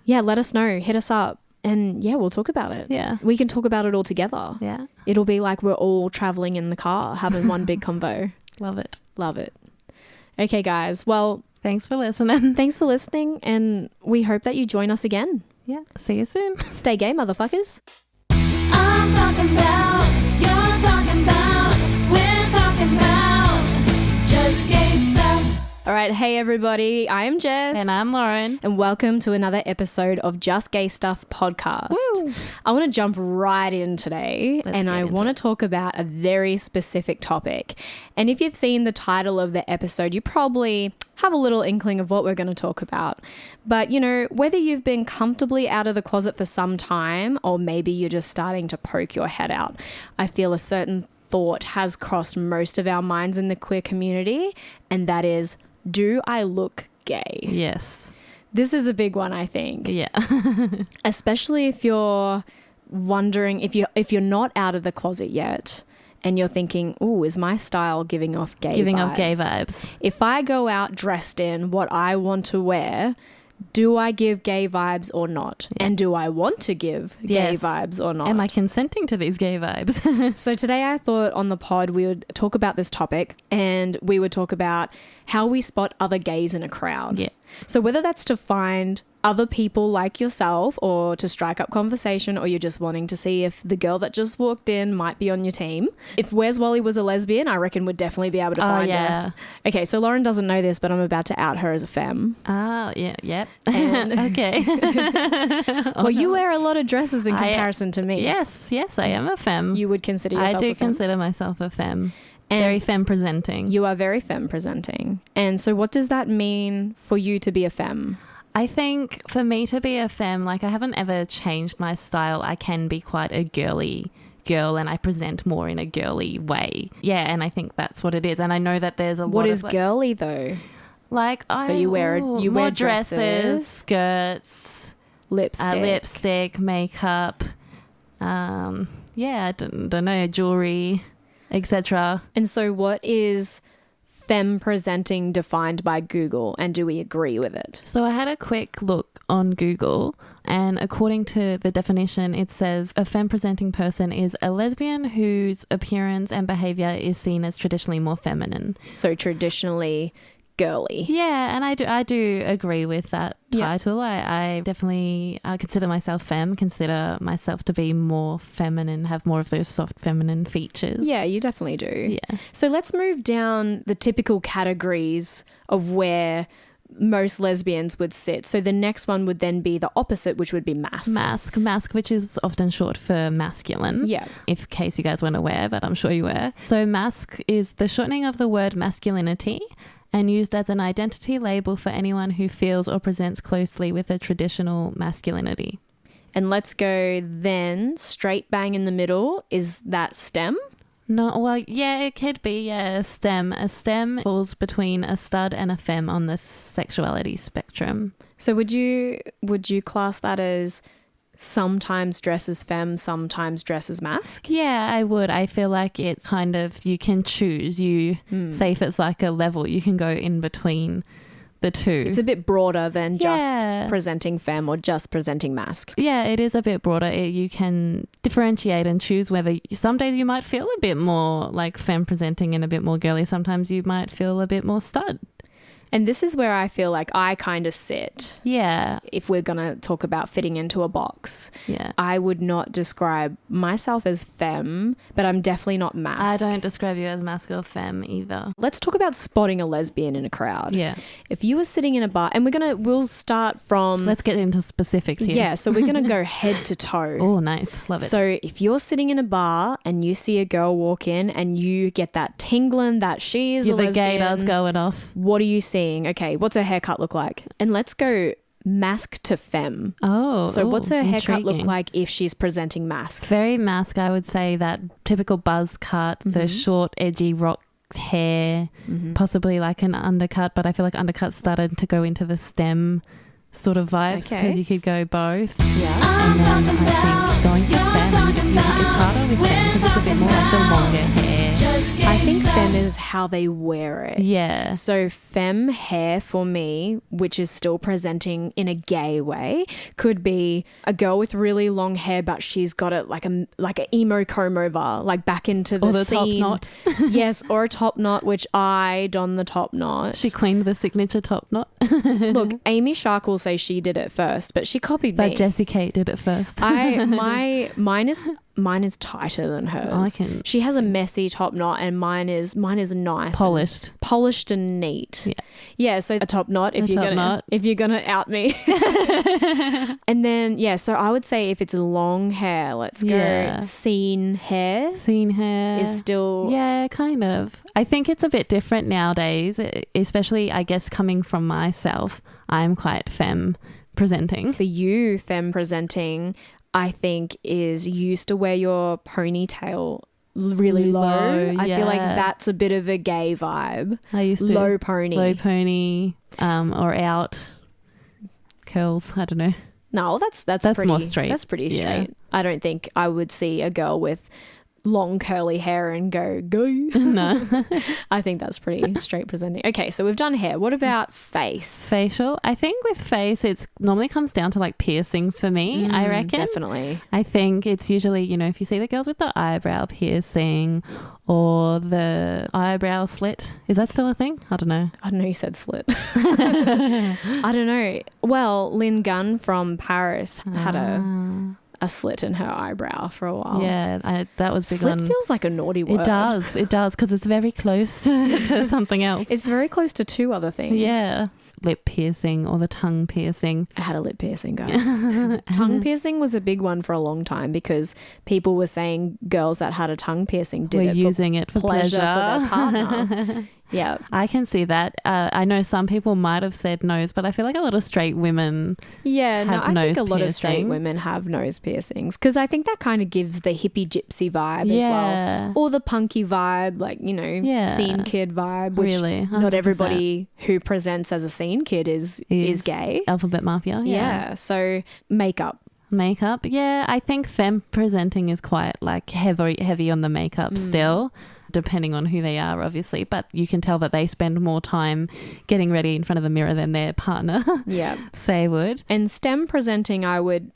Speaker 1: Yeah, let us know. Hit us up. And yeah, we'll talk about it.
Speaker 2: Yeah.
Speaker 1: We can talk about it all together.
Speaker 2: Yeah.
Speaker 1: It'll be like we're all traveling in the car, having one big convo.
Speaker 2: Love it.
Speaker 1: Love it. Okay, guys. Well,
Speaker 2: Thanks for listening.
Speaker 1: thanks for listening, and we hope that you join us again.
Speaker 2: Yeah. See you soon.
Speaker 1: Stay gay, motherfuckers.
Speaker 3: I'm talking about, you're talking about, we're talking about just gay stuff.
Speaker 1: All right. Hey, everybody. I am Jess.
Speaker 2: And I'm Lauren.
Speaker 1: And welcome to another episode of Just Gay Stuff podcast.
Speaker 2: Woo.
Speaker 1: I want to jump right in today,
Speaker 2: Let's
Speaker 1: and
Speaker 2: get
Speaker 1: I
Speaker 2: into
Speaker 1: want to
Speaker 2: it.
Speaker 1: talk about a very specific topic. And if you've seen the title of the episode, you probably have a little inkling of what we're going to talk about. But, you know, whether you've been comfortably out of the closet for some time, or maybe you're just starting to poke your head out, I feel a certain thought has crossed most of our minds in the queer community, and that is, do I look gay?
Speaker 2: Yes.
Speaker 1: This is a big one, I think.
Speaker 2: Yeah.
Speaker 1: Especially if you're wondering, if you're not out of the closet yet and you're thinking, ooh, is my style giving off gay
Speaker 2: Giving
Speaker 1: vibes?
Speaker 2: off gay vibes.
Speaker 1: If I go out dressed in what I want to wear, do I give gay vibes or not?
Speaker 2: Yeah.
Speaker 1: And do I want to give gay
Speaker 2: Yes.
Speaker 1: vibes or not?
Speaker 2: Am I consenting to these gay vibes?
Speaker 1: So today I thought on the pod we would talk about this topic, and we would talk about how we spot other gays in a crowd.
Speaker 2: Yeah.
Speaker 1: So whether that's to find other people like yourself or to strike up conversation, or you're just wanting to see if the girl that just walked in might be on your team. If Where's Wally was a lesbian, I reckon we'd definitely be able to find
Speaker 2: yeah.
Speaker 1: her. Okay, so Lauren doesn't know this, but I'm about to out her as a femme.
Speaker 2: Ah, yeah, yep.
Speaker 1: And-
Speaker 2: Okay.
Speaker 1: Well, you wear a lot of dresses in
Speaker 2: I-
Speaker 1: comparison to me.
Speaker 2: Yes, I am a femme.
Speaker 1: You would consider
Speaker 2: I
Speaker 1: yourself
Speaker 2: do
Speaker 1: a femme?
Speaker 2: consider myself a femme.
Speaker 1: And
Speaker 2: Very femme presenting.
Speaker 1: You are very femme presenting. And so what does that mean for you to be a femme?
Speaker 2: I think for me to be a femme, like I haven't ever changed my style. I can be quite a girly girl and I present more in a girly way. Yeah, and I think that's what it is. And I know that there's a lot
Speaker 1: What
Speaker 2: of
Speaker 1: is girly though?
Speaker 2: like
Speaker 1: So you wear
Speaker 2: more
Speaker 1: dresses,
Speaker 2: skirts,
Speaker 1: Lipstick.
Speaker 2: lipstick, makeup, I don't know, jewelry, etc.
Speaker 1: And so what is femme presenting defined by Google, and do we agree with it?
Speaker 2: So I had a quick look on Google, and according to the definition, it says a femme presenting person is a lesbian whose appearance and behavior is seen as traditionally more feminine.
Speaker 1: So traditionally girly.
Speaker 2: Yeah, and I do agree with that
Speaker 1: Yeah.
Speaker 2: title. I definitely consider myself femme, consider myself to be more feminine, have more of those soft feminine features.
Speaker 1: Yeah, you definitely do.
Speaker 2: Yeah.
Speaker 1: So let's move down the typical categories of where most lesbians would sit. So the next one would then be the opposite, which would be mask.
Speaker 2: Mask, which is often short for masculine.
Speaker 1: Yeah.
Speaker 2: In case you guys weren't aware, but I'm sure you were. So mask is the shortening of the word masculinity and used as an identity label for anyone who feels or presents closely with a traditional masculinity.
Speaker 1: And let's go then straight bang in the middle. Is that STEM?
Speaker 2: No, well, yeah, it could be, yeah, a STEM. A STEM falls between a stud and a femme on the sexuality spectrum.
Speaker 1: So would you class that as sometimes dress as femme, sometimes dress as mask?
Speaker 2: Yeah, I would. I feel like it's kind of, you can choose. You say if it's like a level, you can go in between the two.
Speaker 1: It's a bit broader than
Speaker 2: Yeah.
Speaker 1: just presenting femme or just presenting mask.
Speaker 2: Yeah, it is a bit broader. You can differentiate and choose whether some days you might feel a bit more like femme presenting and a bit more girly. Sometimes you might feel a bit more stud.
Speaker 1: And this is where I feel like I kind of sit.
Speaker 2: Yeah,
Speaker 1: If we're going to talk about fitting into a box,
Speaker 2: yeah.
Speaker 1: I would not describe myself as femme, but I'm definitely not
Speaker 2: I
Speaker 1: mask.
Speaker 2: don't describe you as mask or femme either.
Speaker 1: Let's talk about spotting a lesbian in a crowd.
Speaker 2: Yeah.
Speaker 1: If you were sitting in a bar, and we'll start from...
Speaker 2: Let's get into specifics here.
Speaker 1: Yeah, so we're going to go head to toe.
Speaker 2: Oh, nice. Love it.
Speaker 1: So if you're sitting in a bar and you see a girl walk in and you get that tingling that she is a
Speaker 2: the
Speaker 1: lesbian,
Speaker 2: gator's going off.
Speaker 1: what are you seeing? Okay, what's her haircut look like? And let's go mask to femme.
Speaker 2: Oh.
Speaker 1: So what's her haircut look
Speaker 2: intriguing.
Speaker 1: like if she's presenting mask?
Speaker 2: Very mask, I would say that typical buzz cut, the short, edgy rock hair, possibly like an undercut, but I feel like undercut started to go into the STEM sort of vibes because
Speaker 1: Okay.
Speaker 2: you could go both.
Speaker 1: Yeah.
Speaker 3: I'm
Speaker 2: And then
Speaker 3: talking
Speaker 2: I
Speaker 3: about,
Speaker 2: think going to
Speaker 3: you're
Speaker 2: femme,
Speaker 3: talking
Speaker 2: it's harder with femme because it's a bit more like the longer hair.
Speaker 3: just
Speaker 1: I think
Speaker 3: gangsta.
Speaker 1: femme is how they wear it.
Speaker 2: Yeah.
Speaker 1: So femme hair for me, which is still presenting in a gay way, could be a girl with really long hair, but she's got it like a emo comb over, like back into the
Speaker 2: Or the
Speaker 1: scene.
Speaker 2: top knot.
Speaker 1: Yes, or a top knot, which I don the top knot.
Speaker 2: She queened the signature top knot.
Speaker 1: Look, Amy Shark will say she did it first, but she copied
Speaker 2: But
Speaker 1: me.
Speaker 2: Jessie Kate did it first.
Speaker 1: Mine is tighter than hers. She has a messy top knot, and mine is nice,
Speaker 2: Polished.
Speaker 1: polished and neat.
Speaker 2: Yeah.
Speaker 1: Yeah, so a top knot if
Speaker 2: A
Speaker 1: you're
Speaker 2: top
Speaker 1: gonna
Speaker 2: knot.
Speaker 1: if you're gonna out me. And then so I would say if it's long hair, let's go
Speaker 2: Yeah.
Speaker 1: scene hair
Speaker 2: Scene hair.
Speaker 1: is still
Speaker 2: Yeah, kind of. I think it's a bit different nowadays, especially, I guess, coming from myself. I'm quite femme presenting.
Speaker 1: for you. Femme presenting, I think, is you used to wear your ponytail really low. I feel like
Speaker 2: yeah.
Speaker 1: that's a bit of a gay vibe.
Speaker 2: I used to
Speaker 1: Low pony.
Speaker 2: low pony, or out curls. I don't know.
Speaker 1: No, that's
Speaker 2: That's more
Speaker 1: pretty,
Speaker 2: straight.
Speaker 1: That's pretty
Speaker 2: Yeah.
Speaker 1: straight. I don't think I would see a girl with long curly hair and go.
Speaker 2: No.
Speaker 1: I think that's pretty straight presenting. Okay, so we've done hair. What about face?
Speaker 2: Facial. I think with face, it's normally comes down to like piercings for me. I reckon.
Speaker 1: Definitely.
Speaker 2: I think it's usually, if you see the girls with the eyebrow piercing or the eyebrow slit. Is that still a thing? I don't know.
Speaker 1: I don't know. You said slit. I don't know. Well, Lynn Gunn from Paris had a slit in her eyebrow for a while.
Speaker 2: Yeah, that was big
Speaker 1: Slit
Speaker 2: on.
Speaker 1: feels like a naughty word.
Speaker 2: It does, because it's very close to something else.
Speaker 1: It's very close to two other things.
Speaker 2: Yeah. Lip piercing or the tongue piercing.
Speaker 1: I had a lip piercing, guys. Tongue piercing was a big one for a long time because people were saying girls that had a tongue piercing did
Speaker 2: We're
Speaker 1: it
Speaker 2: using it for pleasure.
Speaker 1: for their partner. Yeah.
Speaker 2: I can see that. I know some people might have said nose, but I feel like a lot of straight women.
Speaker 1: Yeah, no,
Speaker 2: Have
Speaker 1: I think
Speaker 2: nose
Speaker 1: a lot of straight
Speaker 2: piercings.
Speaker 1: women have nose piercings because I think that kind of gives the hippie gypsy vibe as
Speaker 2: Yeah.
Speaker 1: well. Or the punky vibe, like,
Speaker 2: Yeah.
Speaker 1: scene kid vibe, which
Speaker 2: Really,
Speaker 1: not
Speaker 2: 100%.
Speaker 1: everybody who presents as a scene kid is gay.
Speaker 2: Alphabet Mafia.
Speaker 1: Yeah. So makeup.
Speaker 2: Makeup, yeah. I think femme presenting is quite like heavy on the makeup still, depending on who they are, obviously. But you can tell that they spend more time getting ready in front of the mirror than their partner,
Speaker 1: Yeah.
Speaker 2: say would.
Speaker 1: And STEM presenting, I would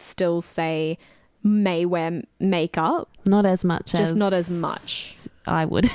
Speaker 1: still say may wear makeup,
Speaker 2: Not as much
Speaker 1: just
Speaker 2: as
Speaker 1: not as much.
Speaker 2: I would.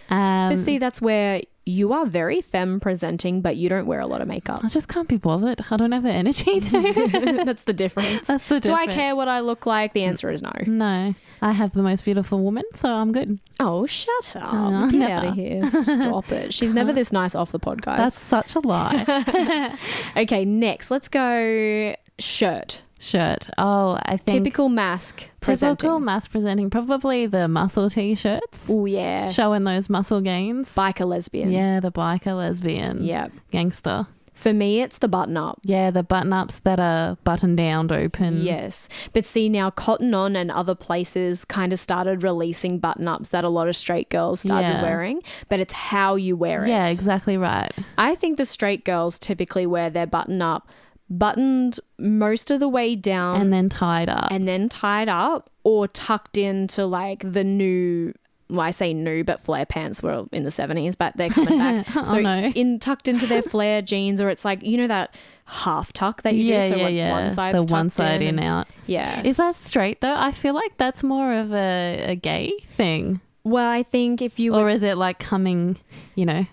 Speaker 1: But see, that's where you are very femme presenting, but you don't wear a lot of makeup.
Speaker 2: I just can't be bothered. I don't have the energy to.
Speaker 1: That's the difference.
Speaker 2: That's the
Speaker 1: Do I
Speaker 2: difference.
Speaker 1: care what I look like? The answer is no.
Speaker 2: No, I have the most beautiful woman, so I'm good.
Speaker 1: Oh, shut up.
Speaker 2: Oh,
Speaker 1: Get
Speaker 2: never.
Speaker 1: out of here. Stop it. She's never this nice off the pod, guys.
Speaker 2: That's such a lie.
Speaker 1: Okay, next. Let's go shirt.
Speaker 2: Shirt. Oh, I think
Speaker 1: Typical mask presenting.
Speaker 2: typical mass presenting. Probably the muscle t-shirts,
Speaker 1: Oh, yeah.
Speaker 2: showing those muscle gains.
Speaker 1: Biker lesbian.
Speaker 2: Yeah, the biker lesbian.
Speaker 1: Yeah.
Speaker 2: Gangster.
Speaker 1: For me, it's the button up.
Speaker 2: Yeah, the button ups that are button down, open.
Speaker 1: Yes. But see, now Cotton On and other places kind of started releasing button ups that a lot of straight girls started
Speaker 2: Yeah.
Speaker 1: wearing, but it's how you wear it.
Speaker 2: Yeah, exactly right.
Speaker 1: I think the straight girls typically wear their button up buttoned most of the way down
Speaker 2: And then tied up.
Speaker 1: and then tied up or tucked into like the new, well, I say new, but flare pants were in the 70s, but they're coming back.
Speaker 2: Oh,
Speaker 1: So
Speaker 2: no.
Speaker 1: tucked into their flare jeans, or it's like, you know, that half tuck that you
Speaker 2: yeah,
Speaker 1: do. So
Speaker 2: yeah,
Speaker 1: like
Speaker 2: yeah.
Speaker 1: one side's
Speaker 2: the one
Speaker 1: tucked
Speaker 2: side in
Speaker 1: and-
Speaker 2: out.
Speaker 1: Yeah.
Speaker 2: Is that straight though? I feel like that's more of a gay thing.
Speaker 1: Well, I think if you
Speaker 2: Or
Speaker 1: were
Speaker 2: is it like coming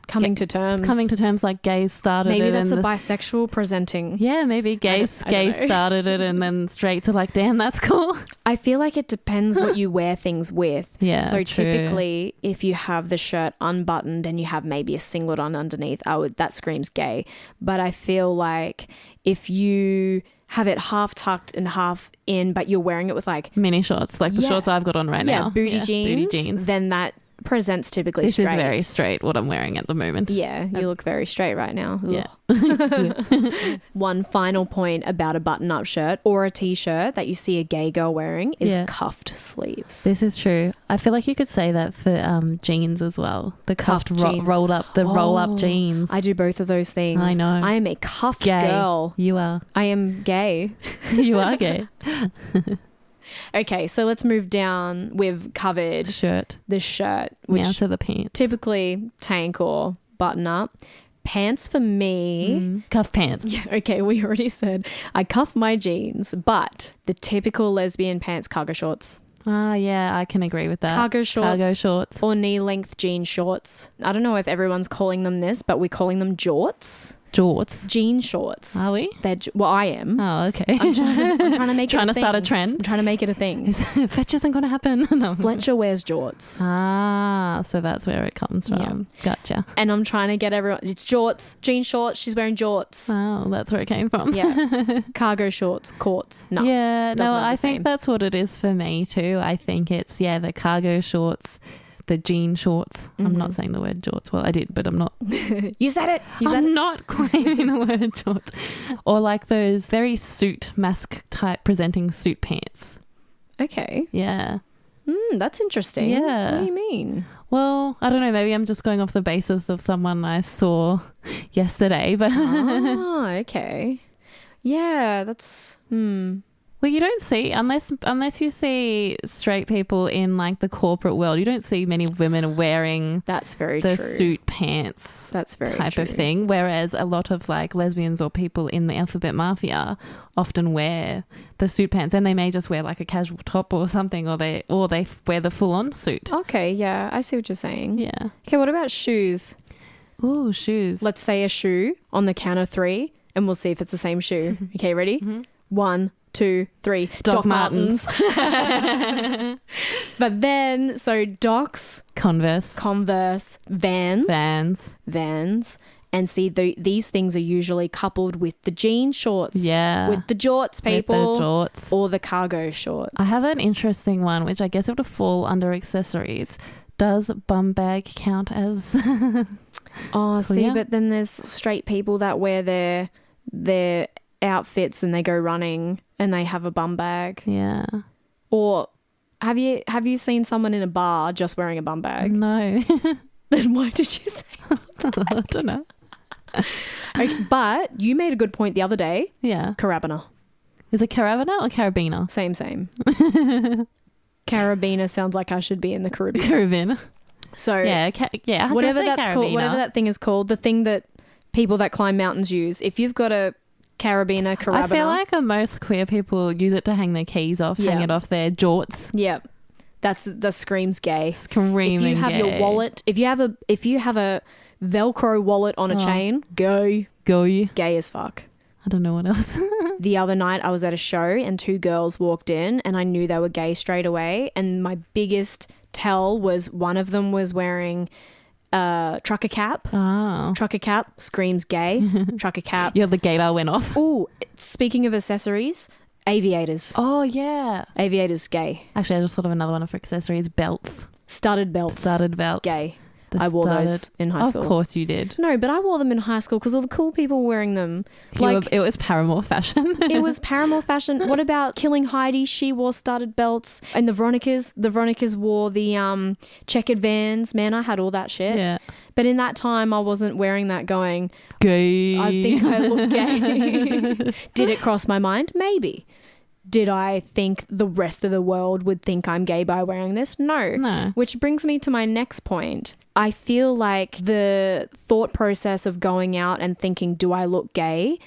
Speaker 1: coming to terms,
Speaker 2: like gays started
Speaker 1: maybe
Speaker 2: it
Speaker 1: that's a
Speaker 2: and
Speaker 1: bisexual presenting.
Speaker 2: yeah, maybe gays
Speaker 1: I don't know.
Speaker 2: started it and then straights are like, damn, that's cool.
Speaker 1: I feel like it depends what you wear things with.
Speaker 2: Yeah,
Speaker 1: So
Speaker 2: true.
Speaker 1: typically, if you have the shirt unbuttoned and you have maybe a singlet on underneath, that screams gay. But I feel like if you have it half tucked and half in, but you're wearing it with like
Speaker 2: Mini shorts, like the
Speaker 1: Yeah.
Speaker 2: shorts I've got on right now.
Speaker 1: booty jeans, then that presents typically
Speaker 2: This
Speaker 1: straight.
Speaker 2: is very straight, what I'm wearing at the moment.
Speaker 1: Yeah, you look very straight right now.
Speaker 2: Yeah.
Speaker 1: Ugh. One final point about a button-up shirt or a t-shirt that you see a gay girl wearing is
Speaker 2: Yeah.
Speaker 1: cuffed sleeves.
Speaker 2: This is true. I feel like you could say that for jeans as well. The cuffed,
Speaker 1: Cuffed jeans.
Speaker 2: rolled up, the roll up
Speaker 1: Oh,
Speaker 2: jeans.
Speaker 1: I do both of those things.
Speaker 2: I know.
Speaker 1: I am a cuffed
Speaker 2: Gay.
Speaker 1: girl.
Speaker 2: You are.
Speaker 1: I am gay.
Speaker 2: You are gay.
Speaker 1: Okay, so let's move down. We've covered
Speaker 2: Shirt.
Speaker 1: the shirt, which
Speaker 2: Now to the pants.
Speaker 1: typically tank or button up. Pants for me.
Speaker 2: Cuff pants.
Speaker 1: Yeah, okay, we already said I cuff my jeans, but the typical lesbian pants, cargo shorts.
Speaker 2: Ah, yeah, I can agree with that.
Speaker 1: Cargo shorts.
Speaker 2: Cargo shorts.
Speaker 1: Or knee-length jean shorts. I don't know if everyone's calling them this, but we're calling them jorts.
Speaker 2: Jorts.
Speaker 1: Jean shorts.
Speaker 2: Are we?
Speaker 1: Well, I am.
Speaker 2: Oh, okay.
Speaker 1: I'm trying to make
Speaker 2: Trying
Speaker 1: it
Speaker 2: to
Speaker 1: a
Speaker 2: start a
Speaker 1: thing.
Speaker 2: trend.
Speaker 1: I'm trying to make it a thing.
Speaker 2: Fetch isn't going to happen. No.
Speaker 1: Fletcher wears jorts.
Speaker 2: Ah, so that's where it comes from. Gotcha.
Speaker 1: And I'm trying to get everyone. It's jorts. Jean shorts. She's wearing jorts.
Speaker 2: Oh, that's where it came from.
Speaker 1: Yeah. Cargo shorts. Courts. No.
Speaker 2: Yeah,
Speaker 1: doesn't
Speaker 2: no,
Speaker 1: look the
Speaker 2: I
Speaker 1: same.
Speaker 2: think that's what it is for me too. I think it's, the cargo shorts, the jean shorts. I'm not saying the word jorts. Well, I did, but I'm not.
Speaker 1: You said it. You said
Speaker 2: I'm
Speaker 1: it.
Speaker 2: not claiming the word jorts. Or like those very suit mask type presenting suit pants.
Speaker 1: Okay.
Speaker 2: Yeah.
Speaker 1: That's interesting.
Speaker 2: Yeah.
Speaker 1: What do you mean?
Speaker 2: Well, I don't know. Maybe I'm just going off the basis of someone I saw yesterday, but
Speaker 1: Oh, okay. Yeah, that's.
Speaker 2: well, you don't see unless you see straight people in like the corporate world. You don't see many women wearing
Speaker 1: That's very
Speaker 2: the
Speaker 1: true.
Speaker 2: suit pants
Speaker 1: That's very
Speaker 2: type
Speaker 1: true.
Speaker 2: of thing. Whereas a lot of like lesbians or people in the alphabet mafia often wear the suit pants, and they may just wear like a casual top or something, or they wear the full on suit.
Speaker 1: Okay, yeah, I see what you're saying.
Speaker 2: Yeah.
Speaker 1: Okay, what about shoes?
Speaker 2: Ooh, shoes.
Speaker 1: Let's say a shoe on the count of 3, and we'll see if it's the same shoe. Okay, ready? 1, 2, 3.
Speaker 2: Doc Martens.
Speaker 1: But then, so Docs,
Speaker 2: Converse.
Speaker 1: Converse, Vans. And see, these things are usually coupled with the jean shorts.
Speaker 2: Yeah.
Speaker 1: With the jorts, people.
Speaker 2: With the jorts.
Speaker 1: Or the cargo shorts.
Speaker 2: I have an interesting one, which I guess it would fall under accessories. Does bum bag count as?
Speaker 1: Oh, see,
Speaker 2: Clear?
Speaker 1: but then there's straight people that wear their outfits and they go running and they have a bum bag.
Speaker 2: Yeah.
Speaker 1: Or have you seen someone in a bar just wearing a bum bag?
Speaker 2: No.
Speaker 1: Then why did you say?
Speaker 2: I don't know.
Speaker 1: Okay, but you made a good point the other day.
Speaker 2: Yeah.
Speaker 1: Carabiner.
Speaker 2: Is it carabiner or carabiner?
Speaker 1: Same. Carabiner sounds like I should be in the Caribbean.
Speaker 2: Carabiner.
Speaker 1: So
Speaker 2: Yeah,
Speaker 1: whatever
Speaker 2: say
Speaker 1: that's called, whatever
Speaker 2: carabiner.
Speaker 1: that thing is called, the thing that people that climb mountains use. If you've got a carabiner,
Speaker 2: I feel like most queer people use it to hang their keys off, hang
Speaker 1: Yeah.
Speaker 2: it off their jorts.
Speaker 1: yeah, that screams gay.
Speaker 2: Screaming
Speaker 1: If you have your
Speaker 2: gay.
Speaker 1: wallet, if you have a Velcro wallet on a chain, go
Speaker 2: Go.
Speaker 1: gay as fuck.
Speaker 2: I don't know what else.
Speaker 1: The other night I was at a show and 2 girls walked in and I knew they were gay straight away. And my biggest tell was one of them was wearing a trucker cap.
Speaker 2: Oh.
Speaker 1: Trucker cap screams gay. Trucker cap.
Speaker 2: Yeah, the gator went off.
Speaker 1: Ooh, speaking of accessories, aviators.
Speaker 2: Oh, yeah.
Speaker 1: Aviators gay.
Speaker 2: Actually, I just thought of another one for accessories. Belts.
Speaker 1: Studded belts.
Speaker 2: Studded belts.
Speaker 1: Gay.
Speaker 2: The
Speaker 1: I wore those
Speaker 2: studded-
Speaker 1: in high school.
Speaker 2: Of course you did.
Speaker 1: No, but I wore them in high school because all the cool people were wearing them.
Speaker 2: It was Paramore fashion.
Speaker 1: It was Paramore fashion. What about Killing Heidi? She wore studded belts. And the Veronicas wore the checkered Vans. Man, I had all that shit.
Speaker 2: Yeah.
Speaker 1: But in that time, I wasn't wearing that going,
Speaker 2: Gay.
Speaker 1: I think I look gay. Did it cross my mind? Maybe. Did I think the rest of the world would think I'm gay by wearing this? No.
Speaker 2: No.
Speaker 1: Which brings me to my next point. I feel like the thought process of going out and thinking, do I look gay,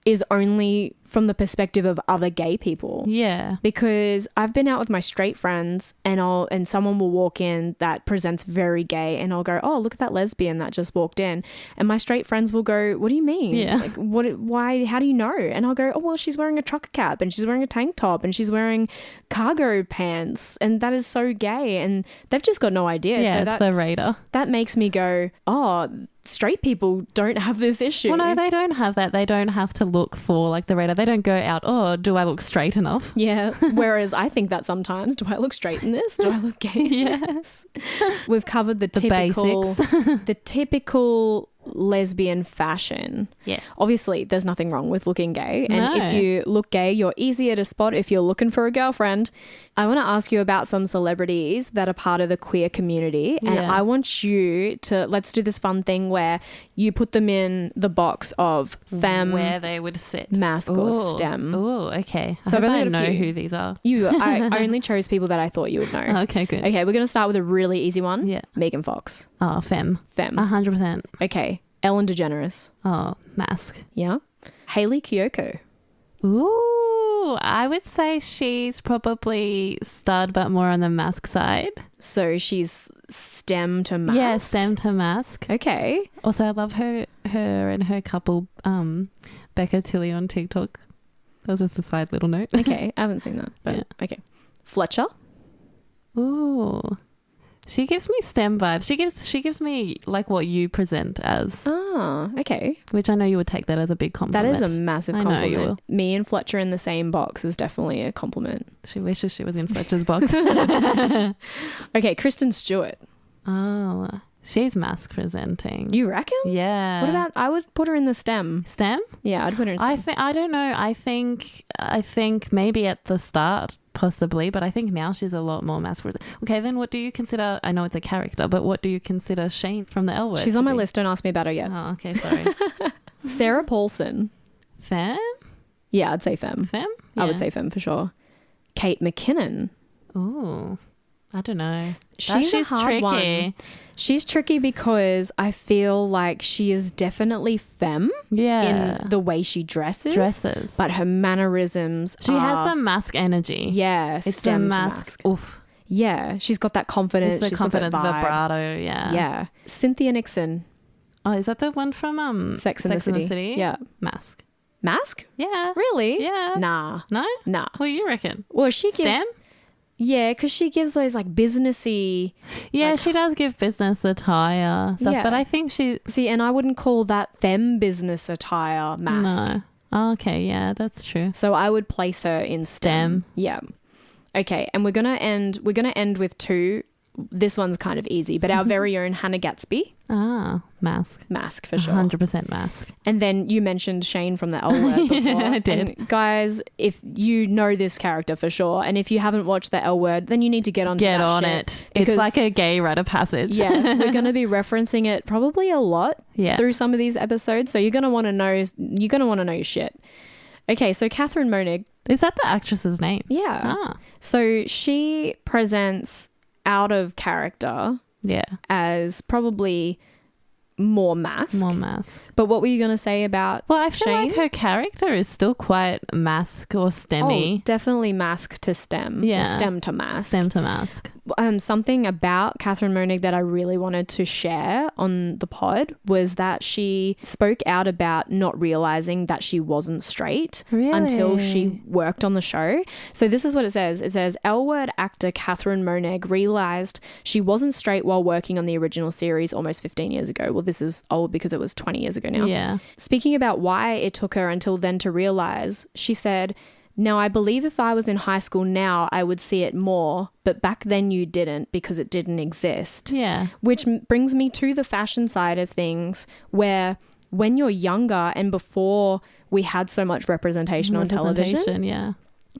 Speaker 1: is only from the perspective of other gay people.
Speaker 2: Yeah.
Speaker 1: Because I've been out with my straight friends and someone will walk in that presents very gay and I'll go, oh, look at that lesbian that just walked in. And my straight friends will go, what do you mean?
Speaker 2: Yeah.
Speaker 1: Like, why, how do you know? And I'll go, oh, well, she's wearing a trucker cap and she's wearing a tank top and she's wearing cargo pants and that is so gay. And they've just got no idea.
Speaker 2: Yeah,
Speaker 1: So
Speaker 2: it's the radar.
Speaker 1: that makes me go, oh, straight people don't have this issue.
Speaker 2: Well, no, they don't have that. They don't have to look for like the radar. They don't go out, oh, do I look straight enough?
Speaker 1: Yeah. Whereas I think that sometimes, do I look straight in this? Do I look gay in
Speaker 2: Yes.
Speaker 1: We've covered the typical,
Speaker 2: basics.
Speaker 1: the typical lesbian fashion.
Speaker 2: Yes.
Speaker 1: Obviously, there's nothing wrong with looking gay. And
Speaker 2: No.
Speaker 1: if you look gay, you're easier to spot if you're looking for a girlfriend. I want to ask you about some celebrities that are part of the queer community. And
Speaker 2: Yeah.
Speaker 1: I want you to, let's do this fun thing where you put them in the box of femme,
Speaker 2: Where they would sit.
Speaker 1: mask, or STEM.
Speaker 2: Oh, okay.
Speaker 1: So
Speaker 2: So
Speaker 1: I've
Speaker 2: I
Speaker 1: only
Speaker 2: don't
Speaker 1: got a
Speaker 2: know
Speaker 1: few.
Speaker 2: who these are.
Speaker 1: I only chose people that I thought you would know.
Speaker 2: Okay, good.
Speaker 1: Okay, we're going to start with a really easy one.
Speaker 2: Yeah.
Speaker 1: Megan Fox.
Speaker 2: Oh, femme.
Speaker 1: Femme.
Speaker 2: 100%.
Speaker 1: Okay. Ellen DeGeneres.
Speaker 2: Oh, mask.
Speaker 1: Yeah. Haley Kiyoko.
Speaker 2: Ooh, I would say she's probably stud, but more on the mask side.
Speaker 1: So she's STEM to mask.
Speaker 2: Yeah, stem to mask.
Speaker 1: Okay.
Speaker 2: Also, I love her and her couple, Becca Tilly on TikTok. That was just a side little note.
Speaker 1: Okay. I haven't seen that. But
Speaker 2: Yeah.
Speaker 1: okay. Fletcher.
Speaker 2: Ooh, she gives me STEM vibes. She gives me like what you present as,
Speaker 1: Ah, okay.
Speaker 2: which I know you would take that as a big
Speaker 1: That
Speaker 2: compliment.
Speaker 1: is a massive
Speaker 2: I know you
Speaker 1: compliment. Me and Fletcher in the same box is definitely a compliment.
Speaker 2: She wishes she was in Fletcher's box.
Speaker 1: Okay. Kristen Stewart.
Speaker 2: Oh, she's mask presenting.
Speaker 1: You reckon?
Speaker 2: Yeah.
Speaker 1: What about, I would put her in the STEM.
Speaker 2: STEM?
Speaker 1: Yeah, I'd put her in STEM.
Speaker 2: I don't know. I think maybe at the start possibly, but I think now she's a lot more mask presenting. Okay, then what do you consider? I know it's a character, but what do you consider Shane from the L Word?
Speaker 1: She's
Speaker 2: to
Speaker 1: on my
Speaker 2: be?
Speaker 1: list. Don't ask me about her yet.
Speaker 2: Oh, okay, sorry.
Speaker 1: Sarah Paulson.
Speaker 2: Femme?
Speaker 1: Yeah, I'd say femme.
Speaker 2: Femme?
Speaker 1: I would say femme for sure. Kate McKinnon.
Speaker 2: Ooh, I don't know.
Speaker 1: She's a hard
Speaker 2: tricky.
Speaker 1: one. She's tricky because I feel like she is definitely femme
Speaker 2: Yeah.
Speaker 1: in the way she dresses.
Speaker 2: Dresses.
Speaker 1: But her mannerisms
Speaker 2: She has
Speaker 1: are,
Speaker 2: the mask energy.
Speaker 1: yeah,
Speaker 2: It's the
Speaker 1: STEM to
Speaker 2: mask. Oof.
Speaker 1: Yeah, she's got that confidence.
Speaker 2: It's the
Speaker 1: she's got that
Speaker 2: confidence,
Speaker 1: vibe.
Speaker 2: vibrato. Yeah.
Speaker 1: Yeah. Cynthia Nixon,
Speaker 2: Oh, is that the one from
Speaker 1: Sex and the City. Yeah.
Speaker 2: Mask.
Speaker 1: Mask?
Speaker 2: Yeah.
Speaker 1: Really?
Speaker 2: Yeah.
Speaker 1: Nah.
Speaker 2: No?
Speaker 1: Nah.
Speaker 2: What do you reckon?
Speaker 1: Well, she gives...
Speaker 2: STEM?
Speaker 1: Yeah, because she gives those like businessy...
Speaker 2: Yeah, she does give business attire stuff,
Speaker 1: Yeah.
Speaker 2: but I think she...
Speaker 1: See, and I wouldn't call that femme business attire mask.
Speaker 2: No. Oh, okay, yeah, that's true.
Speaker 1: So I would place her in STEM.
Speaker 2: STEM.
Speaker 1: Yeah. Okay, and we're gonna end with two. This one's kind of easy, but our very own Hannah Gatsby,
Speaker 2: Ah, mask.
Speaker 1: mask for sure.
Speaker 2: 100% mask.
Speaker 1: And then you mentioned Shane from the L Word before.
Speaker 2: Yeah, I did.
Speaker 1: And guys, if you know this character for sure, and if you haven't watched the L Word, then you need to get onto
Speaker 2: Get
Speaker 1: that
Speaker 2: on
Speaker 1: shit,
Speaker 2: it.
Speaker 1: because-
Speaker 2: It's like a gay rite of passage.
Speaker 1: Yeah, we're going to be referencing it probably a lot
Speaker 2: Yeah.
Speaker 1: through some of these episodes. So you're going to want to know your shit. Okay, so Catherine Monig.
Speaker 2: Is that the actress's name?
Speaker 1: Yeah.
Speaker 2: Ah,
Speaker 1: So she presents out of character
Speaker 2: yeah.
Speaker 1: as probably more mask.
Speaker 2: More mask.
Speaker 1: But what were you going to say about
Speaker 2: Well, I feel
Speaker 1: Shane?
Speaker 2: like her character is still quite mask or STEMmy.
Speaker 1: Oh, definitely mask to stem.
Speaker 2: Yeah.
Speaker 1: Or stem to mask.
Speaker 2: STEM to mask.
Speaker 1: Something about Catherine Monig that I really wanted to share on the pod was that she spoke out about not realizing that she wasn't straight until she worked on the show. So this is what it says. It says, L-Word actor Catherine Monig realized she wasn't straight while working on the original series almost 15 years ago. Well, this is old because it was 20 years ago now.
Speaker 2: Yeah.
Speaker 1: Speaking about why it took her until then to realize, she said, now, I believe if I was in high school now, I would see it more, but back then you didn't because it didn't exist.
Speaker 2: Yeah.
Speaker 1: Which brings me to the fashion side of things, where when you're younger and before we had so much representation on television,
Speaker 2: yeah.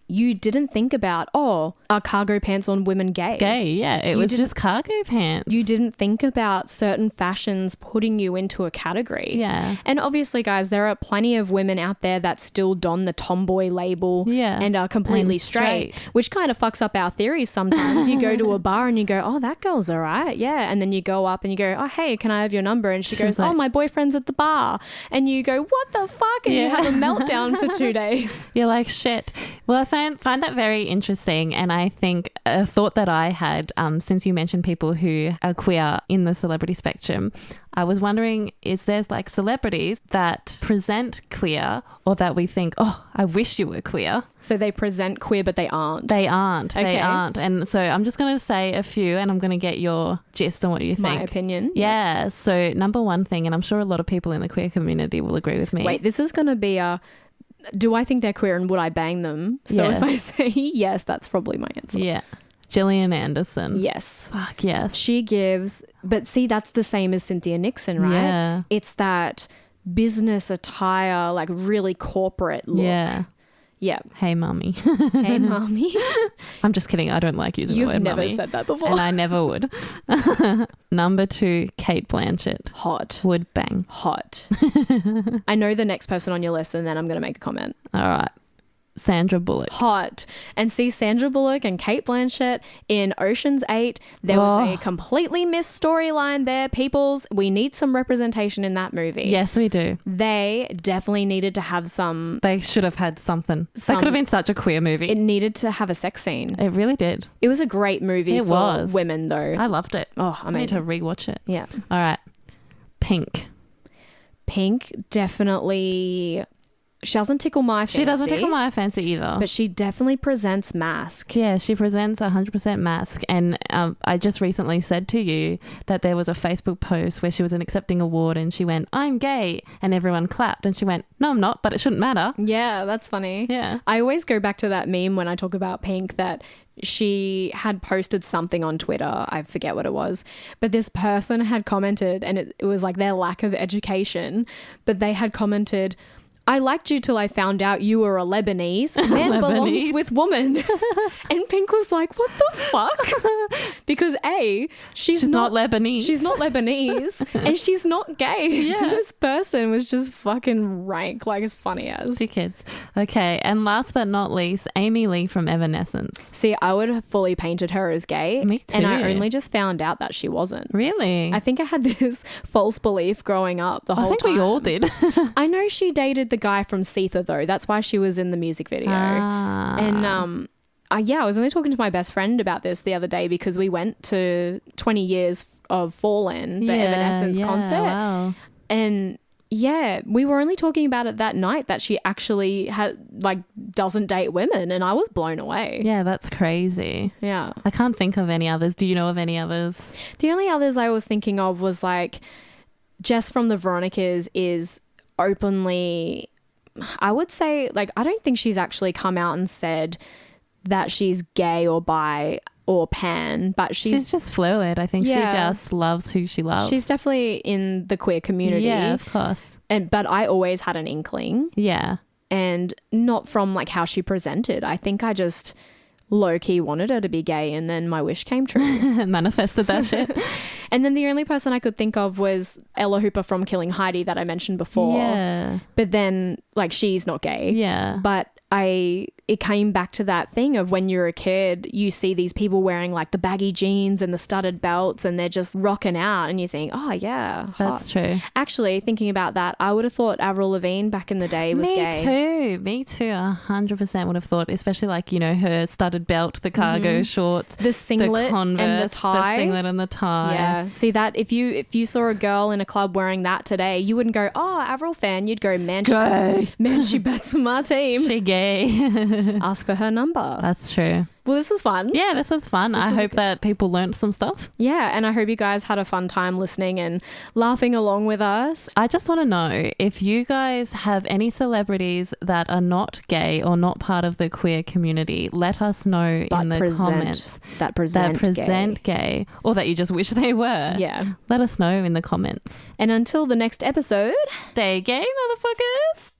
Speaker 1: you didn't think about, oh, are cargo pants on women gay?
Speaker 2: Gay, yeah. It was just cargo pants.
Speaker 1: You didn't think about certain fashions putting you into a category.
Speaker 2: Yeah.
Speaker 1: And obviously, guys, there are plenty of women out there that still don the tomboy label
Speaker 2: Yeah.
Speaker 1: and are completely
Speaker 2: And
Speaker 1: straight, which kind of fucks up our theories sometimes. You go to a bar and you go, oh, that girl's all right. Yeah. And then you go up and you go, oh, hey, can I have your number? And she
Speaker 2: She's
Speaker 1: goes,
Speaker 2: like,
Speaker 1: oh, my boyfriend's at the bar. And you go, what the fuck? And you have a meltdown for 2 days.
Speaker 2: You're like, shit. Well, I find that very interesting. And I think a thought that I had, since you mentioned people who are queer in the celebrity spectrum, I was wondering, is there's like celebrities that present queer or that we think, oh, I wish you were queer.
Speaker 1: So they present queer, but they aren't.
Speaker 2: They aren't.
Speaker 1: Okay.
Speaker 2: They aren't. And so I'm just going to say a few and I'm going to get your gist on what you think.
Speaker 1: My opinion.
Speaker 2: Yeah. So number one thing, and I'm sure a lot of people in the queer community will agree with me.
Speaker 1: Wait, this is going to be a... Do I think they're queer and would I bang them? So
Speaker 2: Yeah.
Speaker 1: if I say yes, that's probably my answer.
Speaker 2: Yeah. Gillian Anderson.
Speaker 1: Yes.
Speaker 2: Fuck yes.
Speaker 1: She gives, but see, that's the same as Cynthia Nixon, right?
Speaker 2: Yeah.
Speaker 1: It's that business attire, like really corporate look.
Speaker 2: Yeah.
Speaker 1: Yeah.
Speaker 2: Hey, mummy.
Speaker 1: Hey, mommy.
Speaker 2: I'm just kidding. I don't like using
Speaker 1: You've
Speaker 2: the word
Speaker 1: never
Speaker 2: mummy.
Speaker 1: said that before.
Speaker 2: And I never would. Number two, Kate Blanchett.
Speaker 1: Hot.
Speaker 2: Would bang.
Speaker 1: Hot. I know the next person on your list and then I'm going to make a comment.
Speaker 2: All right. Sandra Bullock.
Speaker 1: Hot. And see Sandra Bullock and Kate Blanchett in Ocean's 8. There was a completely missed storyline there. Peoples, we need some representation in that movie.
Speaker 2: Yes, we do.
Speaker 1: They definitely needed to have some...
Speaker 2: They should have had something. That could have been such a queer movie.
Speaker 1: It needed to have a sex scene.
Speaker 2: It really did.
Speaker 1: It was a great movie
Speaker 2: It
Speaker 1: for
Speaker 2: was.
Speaker 1: women, though.
Speaker 2: I loved it.
Speaker 1: Oh,
Speaker 2: I need to
Speaker 1: amazing.
Speaker 2: rewatch it.
Speaker 1: Yeah.
Speaker 2: All right. Pink.
Speaker 1: Pink definitely... She doesn't tickle my fancy.
Speaker 2: She doesn't tickle my fancy either.
Speaker 1: But she definitely presents mask.
Speaker 2: Yeah, she presents 100% mask. And I just recently said to you that there was a Facebook post where she was an accepting award and she went, I'm gay. And everyone clapped. And she went, no, I'm not, but it shouldn't matter.
Speaker 1: Yeah, that's funny.
Speaker 2: Yeah.
Speaker 1: I always go back to that meme when I talk about Pink that she had posted something on Twitter. I forget what it was. But this person had commented, and it was like their lack of education. But they had commented, I liked you till I found out you were a Lebanese. Man belongs
Speaker 2: Lebanese.
Speaker 1: with woman. And Pink was like, what the fuck? Because A, she's
Speaker 2: not Lebanese.
Speaker 1: She's not Lebanese. And she's not gay. So
Speaker 2: Yeah.
Speaker 1: this person was just fucking rank, like as funny as.
Speaker 2: Kids. Okay. And last but not least, Amy Lee from Evanescence.
Speaker 1: See, I would have fully painted her as gay.
Speaker 2: Me
Speaker 1: And I
Speaker 2: too.
Speaker 1: only just found out that she wasn't.
Speaker 2: Really?
Speaker 1: I think I had this false belief growing up the whole
Speaker 2: I think
Speaker 1: time.
Speaker 2: we all did.
Speaker 1: I know she dated the guy from Seether though. That's why she was in the music video. And I was only talking to my best friend about this the other day because we went to 20 years of Fallen, the Evanescence concert.
Speaker 2: Wow.
Speaker 1: And yeah, we were only talking about it that night that she actually doesn't date women, and I was blown away.
Speaker 2: Yeah, that's crazy.
Speaker 1: Yeah.
Speaker 2: I can't think of any others. Do you know of any others?
Speaker 1: The only others I was thinking of was like Jess from the Veronicas is openly, I would say, like, I don't think she's actually come out and said that she's gay or bi or pan, but
Speaker 2: She's just fluid. I think
Speaker 1: Yeah.
Speaker 2: she just loves who she loves.
Speaker 1: she's definitely in the queer community.
Speaker 2: Yeah, of course.
Speaker 1: But I always had an inkling,
Speaker 2: Yeah.
Speaker 1: and not from like how she presented. I think I just low-key wanted her to be gay, and then my wish came true.
Speaker 2: Manifested that shit.
Speaker 1: And then the only person I could think of was Ella Hooper from Killing Heidi that I mentioned before.
Speaker 2: Yeah.
Speaker 1: But then, like, she's not gay.
Speaker 2: Yeah.
Speaker 1: But I it came back to that thing of when you're a kid, you see these people wearing like the baggy jeans and the studded belts and they're just rocking out and you think, oh yeah, hot.
Speaker 2: That's true.
Speaker 1: Actually, thinking about that, I would have thought Avril Lavigne back in the day was gay.
Speaker 2: Me too. 100% would have thought, especially like, you know, her studded belt, the cargo shorts,
Speaker 1: The singlet
Speaker 2: the Converse,
Speaker 1: and the tie.
Speaker 2: the singlet and the tie.
Speaker 1: Yeah. See that if you saw a girl in a club wearing that today, you wouldn't go, oh, Avril fan. You'd go, man, she bets on my team.
Speaker 2: She gay.
Speaker 1: Ask for her number.
Speaker 2: That's true.
Speaker 1: Well, this was fun.
Speaker 2: Yeah, this was fun. I hope that people learnt some stuff.
Speaker 1: Yeah, and I hope you guys had a fun time listening and laughing along with us.
Speaker 2: I just want to know if you guys have any celebrities that are not gay or not part of the queer community. Let us know in the comments
Speaker 1: that present
Speaker 2: gay, or that you just wish they were.
Speaker 1: Yeah.
Speaker 2: Let us know in the comments.
Speaker 1: And until the next episode,
Speaker 2: Stay gay, motherfuckers.